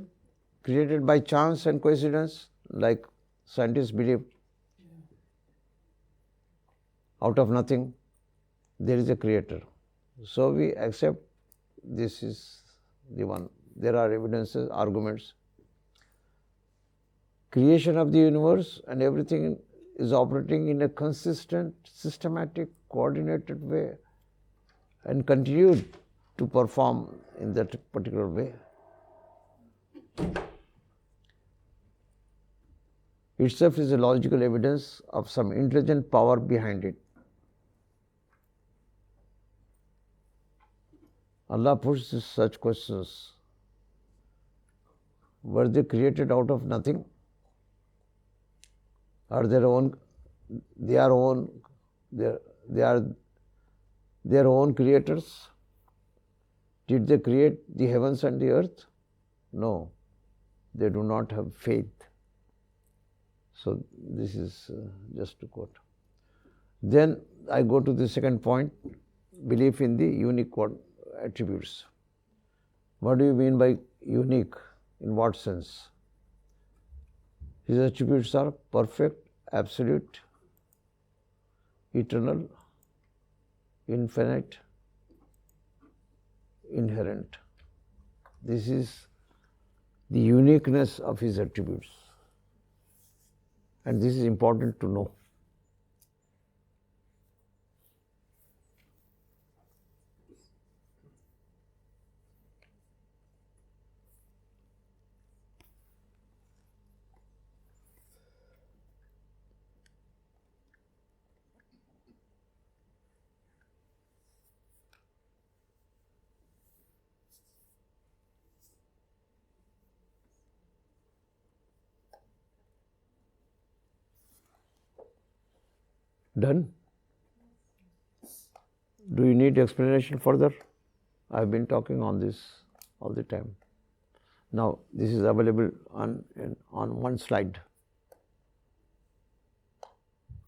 created by chance and coincidence, like scientists believe. Out of nothing, there is a creator. So we accept this is the one. There are evidences, arguments. Creation of the universe and everything is operating in a consistent, systematic, coordinated way and continued to perform in that particular way. Itself is a logical evidence of some intelligent power behind it. Allah puts such questions. Were they created out of nothing? Are they are their own creators? Did they create the heavens and the earth? No, they do not have faith. So this is just to quote. Then I go to the second point, belief in the unique attributes. What do you mean by unique? In what sense? His attributes are perfect, absolute, eternal, infinite, inherent. This is the uniqueness of his attributes. And this is important to know. Done? Do you need explanation further? I've been talking on this all the time. Now, this is available on one slide.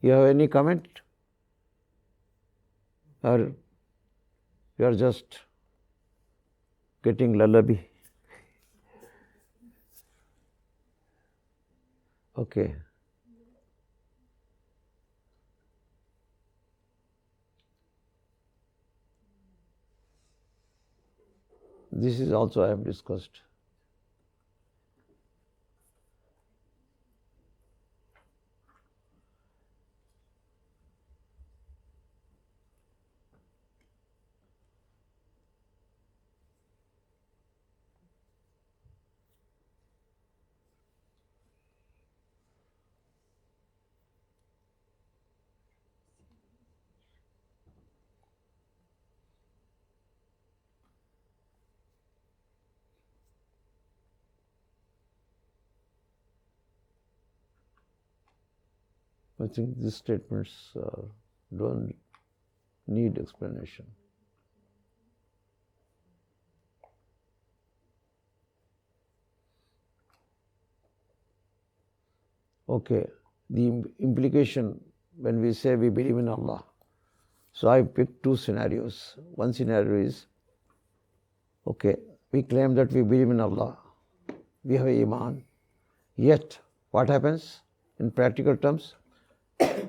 You have any comment? Or you are just getting lullaby? Okay. This is also I have discussed. I think these statements don't need explanation. Okay, the implication when we say we believe in Allah. So I picked two scenarios. One scenario is, okay, we claim that we believe in Allah. we have Iman. Yet, what happens in practical terms?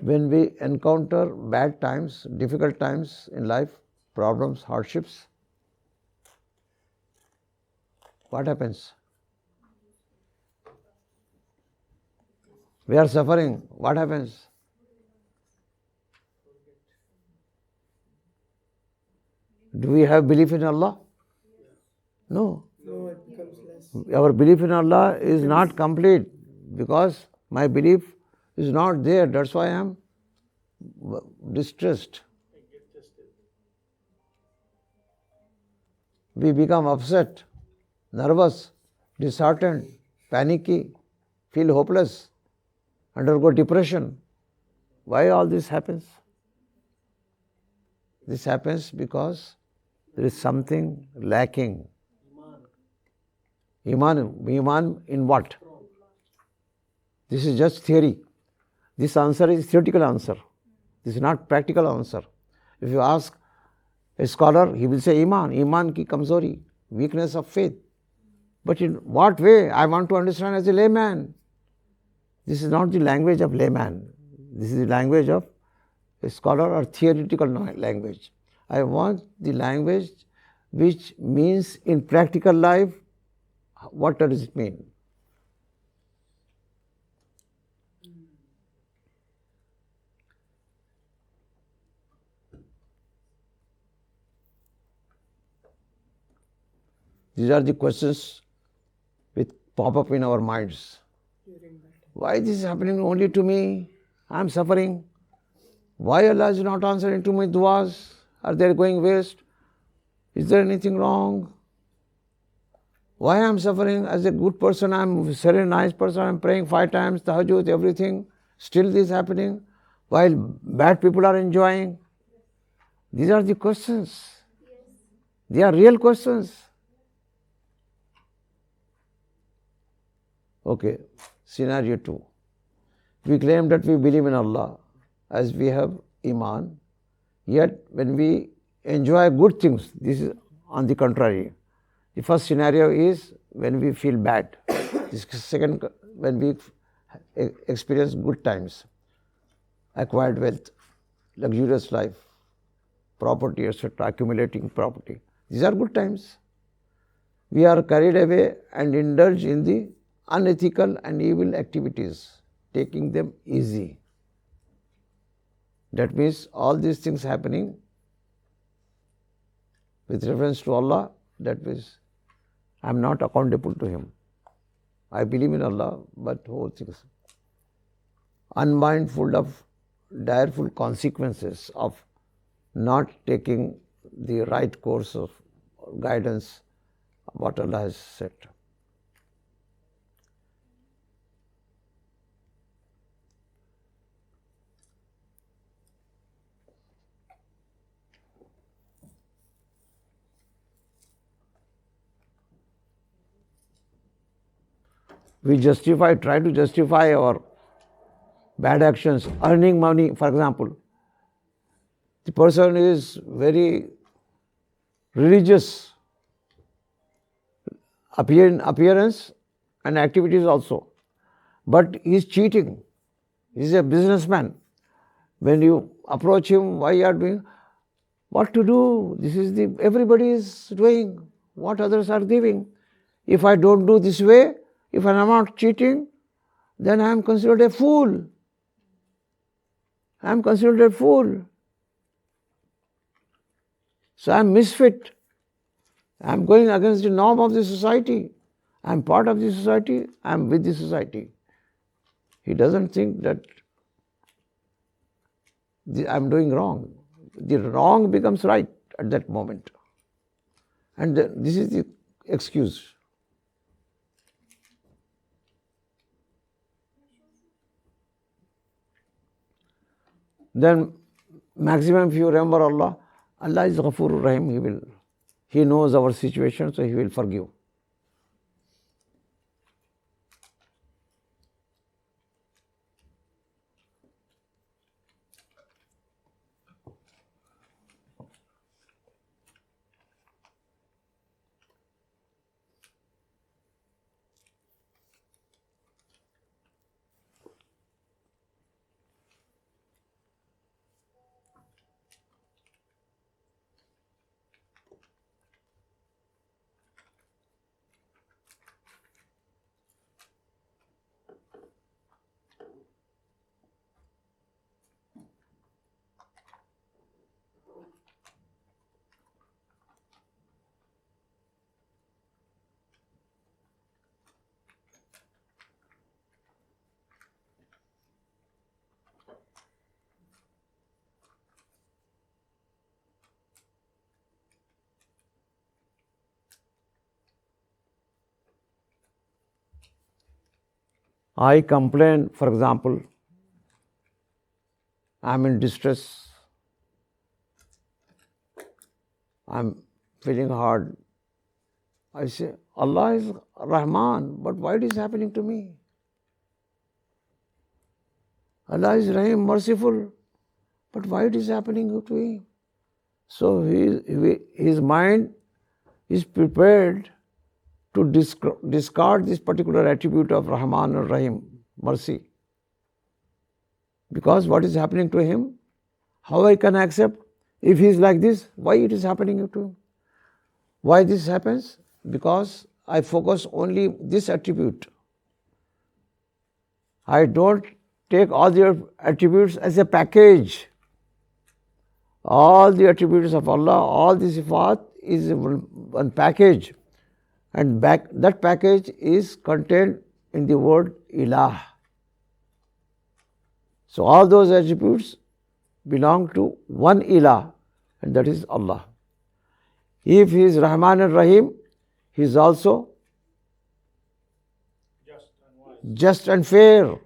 When we encounter bad times, difficult times in life, problems, hardships, what happens? We are suffering. What happens? Do we have belief in Allah? No. No, it becomes less. Our belief in Allah is not complete because my belief is not there. That's why I am distressed. We become upset, nervous, disheartened, panicky, feel hopeless, undergo depression. Why all this happens? This happens because there is something lacking. Iman in what? This is just theory. This answer is theoretical answer. This is not practical answer. If you ask a scholar, he will say Iman ki kamzori, weakness of faith. But in what way? I want to understand as a layman. This is not the language of layman. This is the language of a scholar or theoretical language. I want the language which means in practical life, what does it mean? These are the questions which pop up in our minds. Why this is happening only to me? I am suffering. Why Allah is not answering to my du'as? Are they going waste? Is there anything wrong? Why I am suffering? As a good person, I am a very nice person, I am praying 5 times, tahajjud, everything. Still this is happening, while bad people are enjoying. These are the questions. They are real questions. Okay, scenario 2. We claim that we believe in Allah as we have Iman, yet when we enjoy good things, this is on the contrary. The first scenario is when we feel bad. The second, when we experience good times, acquired wealth, luxurious life, property, etc., accumulating property. These are good times. We are carried away and indulge in the unethical and evil activities, taking them easy. That means all these things happening with reference to Allah, that means I am not accountable to Him. I believe in Allah, but whole things. Unmindful of direful consequences of not taking the right course of guidance, what Allah has said. We try to justify our bad actions, earning money, for example. The person is very religious, appearance and activities also, but he is cheating. He is a businessman. When you approach him, why you are doing? What to do? This is everybody is doing what others are giving. If I don't do this way, if I am not cheating, then I am considered a fool. I am considered a fool. So I am misfit. I am going against the norm of the society. I am part of the society. I am with the society. He doesn't think that I am doing wrong. The wrong becomes right at that moment. And this is the excuse. Then maximum if you remember Allah, Allah is Ghafurur Rahim, He knows our situation, so He will forgive. I complain, for example, I'm in distress, I'm feeling hard. I say, Allah is Rahman, but why it is happening to me? Allah is Rahim, merciful, but why it is happening to him? So his mind is prepared to discard this particular attribute of Rahman or Rahim, mercy. Because what is happening to him, how I can accept? If he is like this, why it is happening to him? Why this happens? Because I focus only this attribute. I don't take all the attributes as a package. All the attributes of Allah, all the sifat is one package, and that package is contained in the word Ilah. So all those attributes belong to one Ilah, and that is Allah. If he is Rahman and Rahim, he is also just and fair.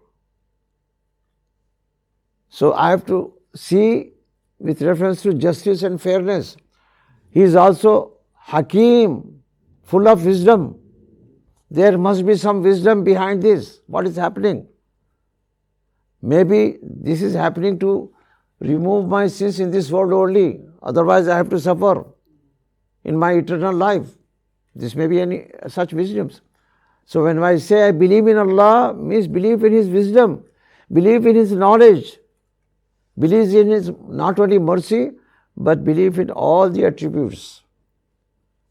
So I have to see with reference to justice and fairness. He is also Hakim, full of wisdom. There must be some wisdom behind this. What is happening? Maybe this is happening to remove my sins in this world only. Otherwise I have to suffer in my eternal life. This may be any such wisdoms. So when I say I believe in Allah, means believe in His wisdom, believe in His knowledge, believe in His not only mercy, but believe in all the attributes.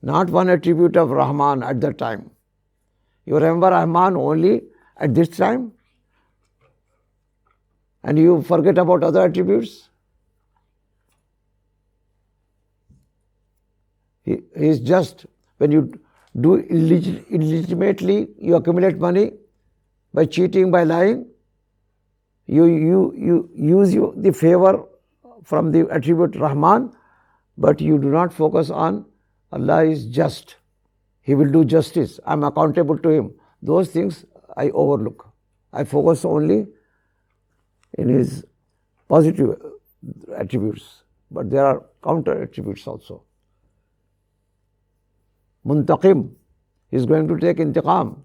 Not one attribute of Rahman at that time. You remember Rahman only at this time? And you forget about other attributes? He is just. When you do illegitimately, you accumulate money by cheating, by lying, you use the favor from the attribute Rahman, but you do not focus on Allah is just. He will do justice. I am accountable to Him. Those things I overlook. I focus only in His positive attributes, but there are counter attributes also. Muntaqim is going to take intiqam.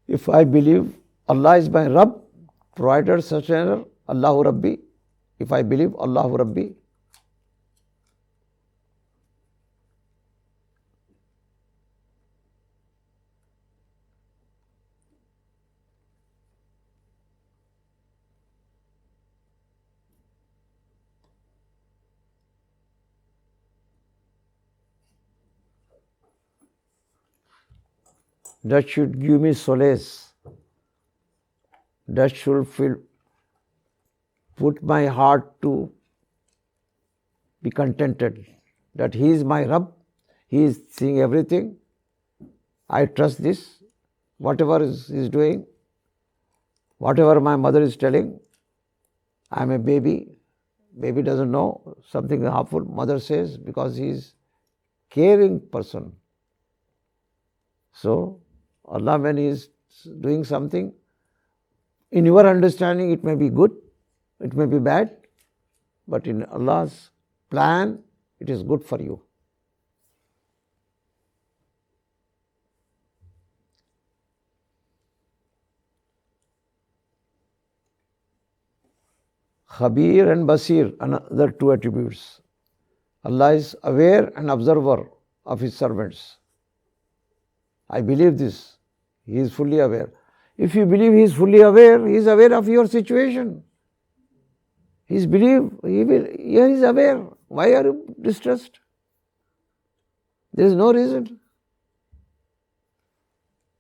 If I believe Allah is my Rabb, provider, sustainer, Allahu Rabbi, if I believe Allahu Rabbi, that should give me solace, that should put my heart to be contented, that He is my Rabb, He is seeing everything. I trust this, whatever He is doing, whatever my mother is telling. I am a baby, baby doesn't know something harmful, mother says, because he is caring person. So Allah, when He is doing something, in your understanding it may be good, it may be bad, but in Allah's plan it is good for you. Khabir and Basir, another two attributes. Allah is aware and observer of His servants. I believe this. He is fully aware. If you believe He is fully aware, He is aware of your situation. He is aware. Why are you distressed? There is no reason.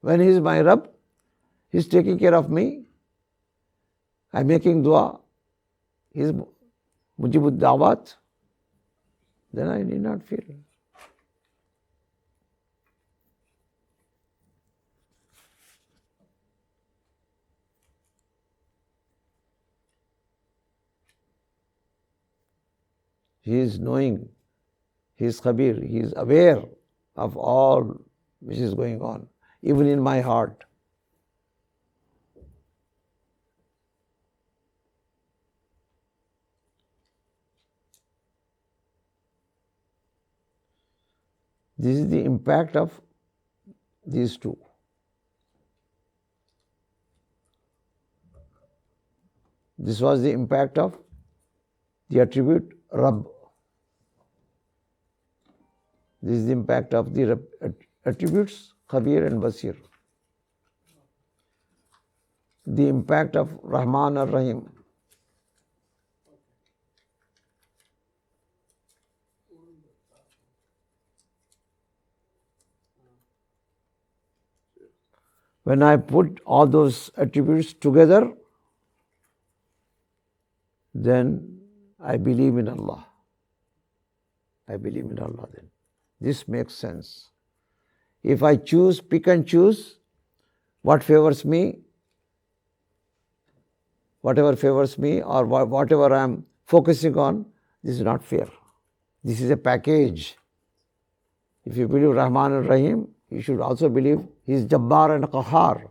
When He is my Rabb, He is taking care of me. I am making dua. He is Mujibud Dawat. Then I need not fear. He is knowing, He is Khabir, He is aware of all which is going on, even in my heart. This is the impact of these two. This was the impact of the attribute Rabb. This is the impact of the attributes Khabir and Basir. The impact of Rahman or Rahim. When I put all those attributes together, then I believe in Allah. I believe in Allah then. This makes sense. If I choose, pick and choose what favors me, whatever favors me or whatever I am focusing on, this is not fair. This is a package. If you believe Rahman and Rahim, you should also believe He is Jabbar and Qahar.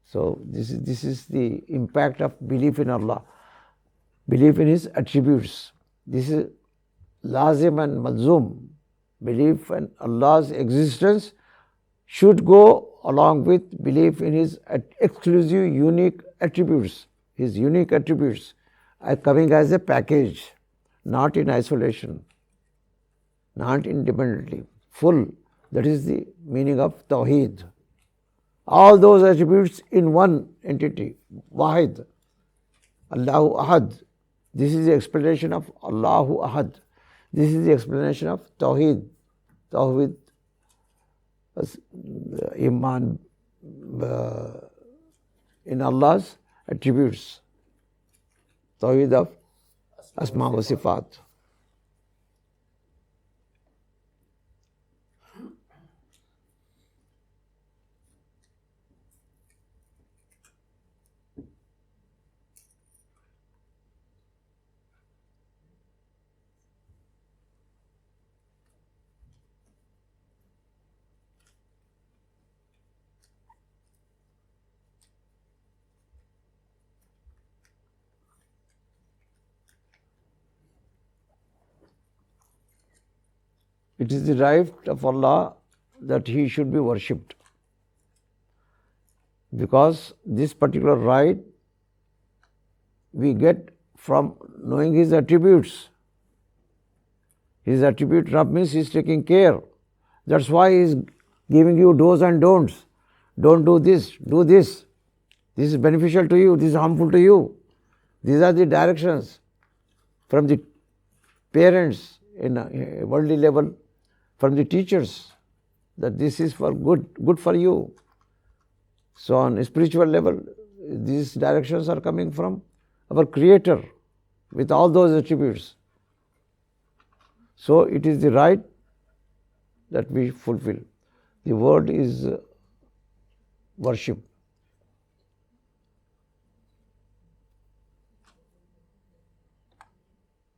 So this is the impact of belief in Allah, belief in His attributes. This is lazim and malzum. Belief in Allah's existence should go along with belief in His exclusive, unique attributes. His unique attributes are coming as a package, not in isolation, not independently, full. That is the meaning of Tawheed. All those attributes in one entity, Wahid, Allahu Ahad. This is the explanation of Allahu Ahad. This is the explanation of Tawheed. Tawheed, Iman in Allah's attributes. Tawheed of Asma wa Sifat. It is the right of Allah that He should be worshipped. Because this particular right we get from knowing His attributes. His attribute Rabb means He is taking care. That's why He is giving you do's and don'ts. Don't do this, do this. This is beneficial to you, this is harmful to you. These are the directions from the parents in a worldly level, from the teachers, that this is for good for you. So on a spiritual level, these directions are coming from our Creator with all those attributes. So it is the right that we fulfill. The word is worship.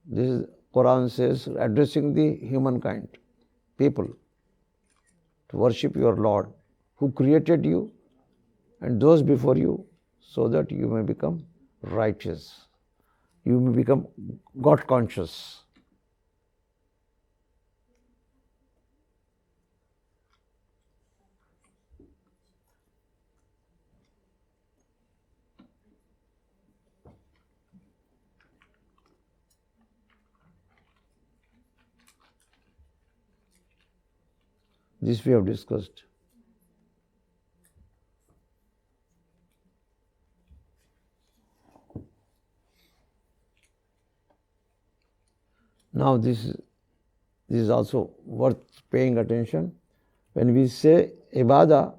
This is, Quran says, addressing the humankind, people, to worship your Lord who created you and those before you, so that you may become righteous. You may become God conscious. This we have discussed. Now this is also worth paying attention. When we say ibadah,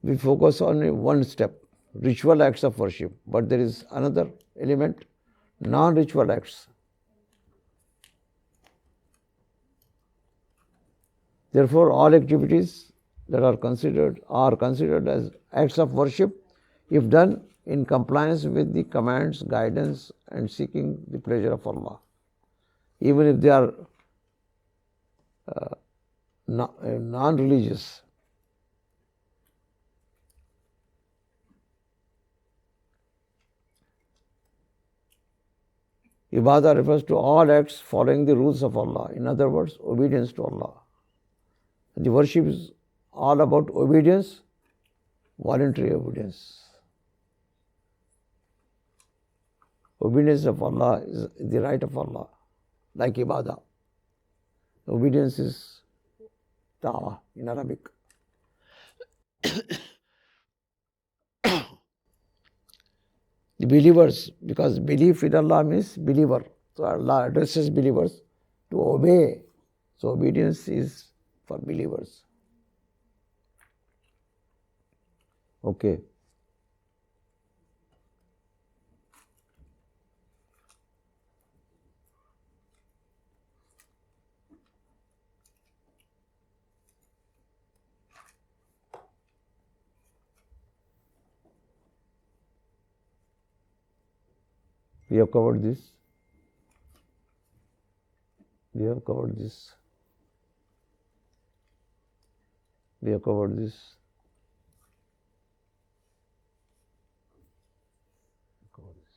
we focus on one step, ritual acts of worship. But there is another element, non-ritual acts. Therefore, all activities that are considered as acts of worship if done in compliance with the commands, guidance and seeking the pleasure of Allah. even if they are non-religious. Ibadah refers to all acts following the rules of Allah. In other words, obedience to Allah. The worship is all about obedience, voluntary obedience. Obedience of Allah is the right of Allah, like ibadah. Obedience is ta'ah in Arabic. The believers, because belief in Allah means believer. So Allah addresses believers to obey. So obedience is for believers. Okay. We have covered this. We have covered this. We have covered this. Cover this.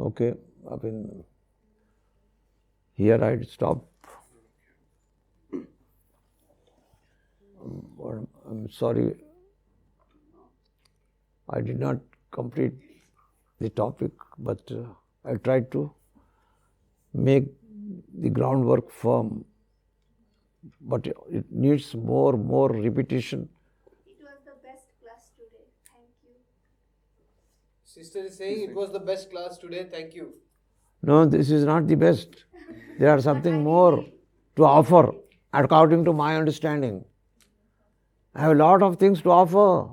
Okay, here I stop. I'm sorry, I did not complete the topic, but I tried to make the groundwork firm. But it needs more repetition. It was the best class today. Thank you. Sister is saying it was the best class today. Thank you. No, this is not the best. There is something more to offer according to my understanding. I have a lot of things to offer.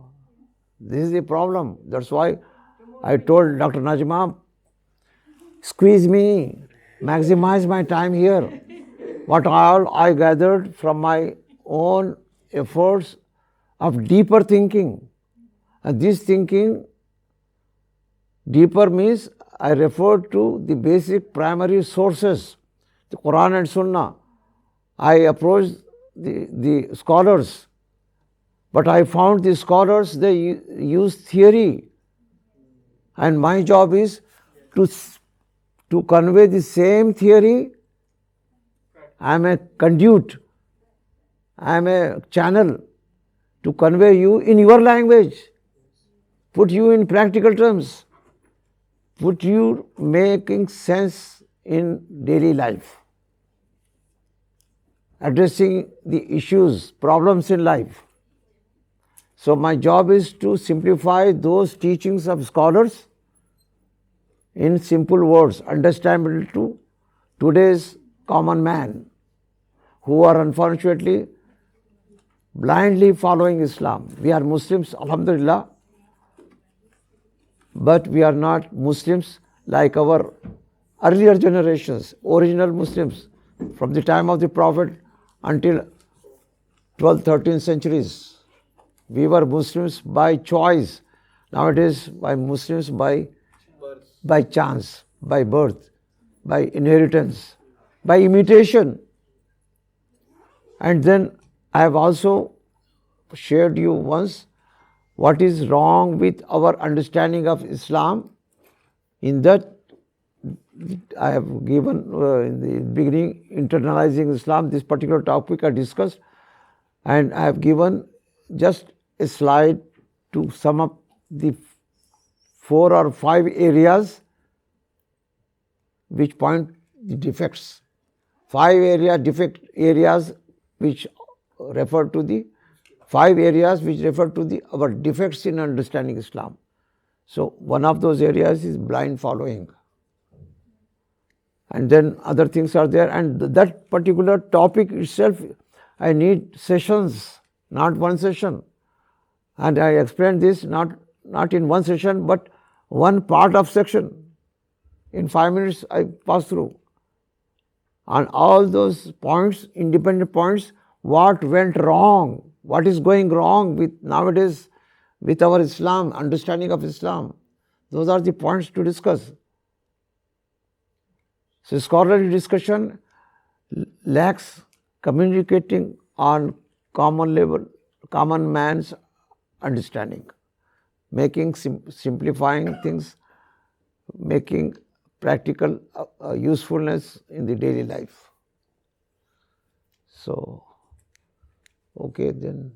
This is the problem. That's why I told Dr. Najma, squeeze me, maximize my time here. What all I gathered from my own efforts of deeper thinking. And this thinking, deeper means I refer to the basic primary sources, the Quran and Sunnah. I approached the scholars, but I found the scholars, they use theory. And my job is to convey the same theory. I am a conduit, I am a channel to convey you in your language, put you in practical terms, put you making sense in daily life, addressing the issues, problems in life. So my job is to simplify those teachings of scholars in simple words, understandable to today's common man, who are unfortunately blindly following Islam. We are Muslims, alhamdulillah, but we are not Muslims like our earlier generations, original Muslims, from the time of the Prophet until 12th, 13th centuries. We were Muslims by choice. Nowadays, by Muslims by chance, by birth, by inheritance, by imitation. And then I have also shared you once what is wrong with our understanding of Islam. In that I have given in the beginning, internalizing Islam, this particular topic I discussed, and I have given just a slide to sum up the 4 or 5 areas which point the defects. 5 defect areas which refer to the 5 areas which refer to the our defects in understanding Islam. So one of those areas is blind following. And then other things are there, and that particular topic itself, I need sessions, not one session. And I explained this not in one session, but one part of section. In 5 minutes, I pass through. On all those points, independent points, what went wrong, what is going wrong with nowadays with our Islam, understanding of Islam. Those are the points to discuss. So scholarly discussion lacks communicating on common level, common man's understanding, making simplifying things, making practical usefulness in the daily life. So, okay then.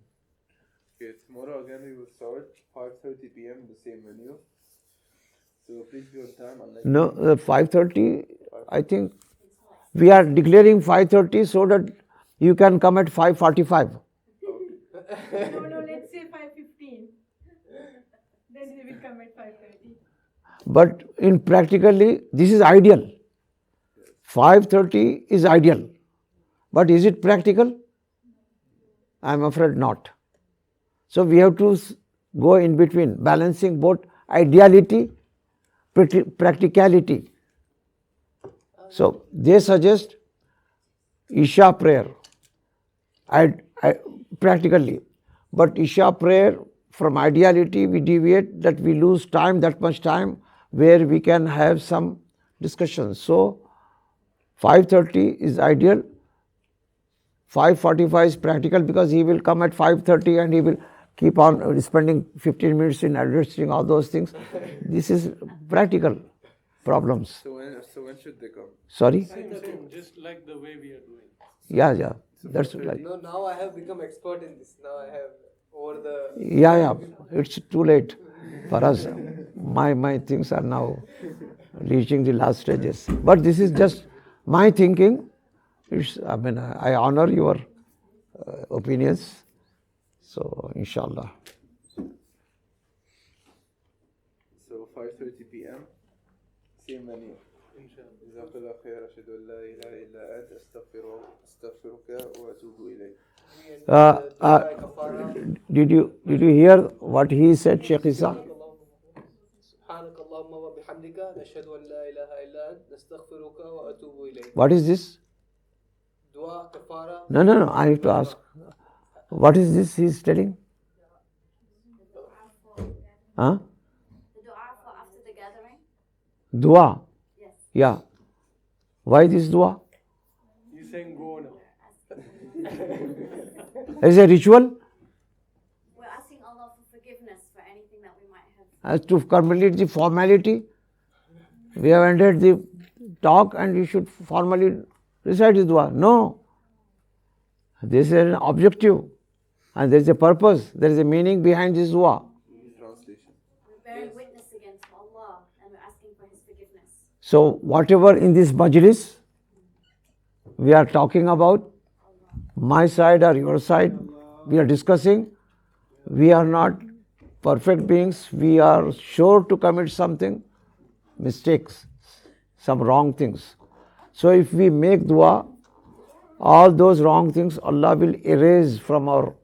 Okay, tomorrow again we will start 5:30 p.m. the same venue. So please be on time. No, 5:30. I think we are declaring 5:30 so that you can come at 5:45. No, let's say 5:15. Then we will come at 5:30. But in practically, this is ideal. 5:30 is ideal. But is it practical? I am afraid not. So we have to go in between, balancing both ideality, practicality. So they suggest Isha prayer, practically. But Isha prayer, from ideality we deviate, that we lose time, that much time, where we can have some discussion. So 5:30 is ideal. 5:45 is practical because he will come at 5:30 and he will keep on spending 15 minutes in addressing all those things. This is practical problems. So when should they come? Sorry? Same, just like the way we are doing. Yeah. That's right. No, now I have become expert in this. Now I have over the. Yeah. It's too late for us. My things are now reaching the last stages. But this is just my thinking. I honor your opinions. So, inshallah. So 5:30 p.m. same venue. جزاك الله خير أشهد أن لا إله إلا أنت أستغفرك وأتوب إليك. Did you hear what he said, Sheikh Isa? What is this? Dua, kafara. No. I have to ask. What is this he is telling? Huh? The dua for after the gathering? Dua? Yes. Yeah. Why this dua? He's saying go now. Is a ritual? We're asking Allah for forgiveness for anything that we might have. As to complete the formality, we have ended the talk and you should formally recite the dua. No. This is an objective and there is a purpose, there is a meaning behind this dua. Translation. We're bearing witness against Allah and we're asking for His forgiveness. So, whatever in this majlis we are talking about, my side or your side, we are discussing, we are not perfect beings, we are sure to commit something, mistakes, some wrong things. So, if we make dua, all those wrong things Allah will erase from our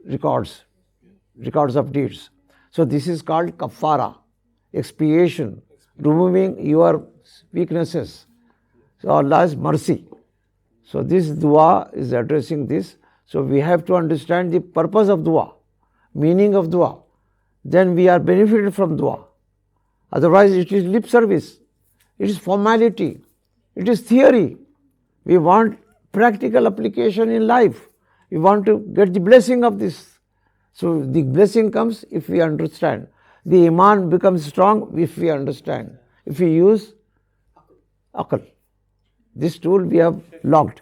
records of deeds. So this is called kafara, expiation, removing your weaknesses. So Allah's mercy. So this dua is addressing this. So we have to understand the purpose of dua, meaning of dua. Then we are benefited from dua. Otherwise it is lip service, it is formality, it is theory. We want practical application in life. We want to get the blessing of this. So the blessing comes if we understand. The iman becomes strong if we understand. If we use aql. This tool we have logged.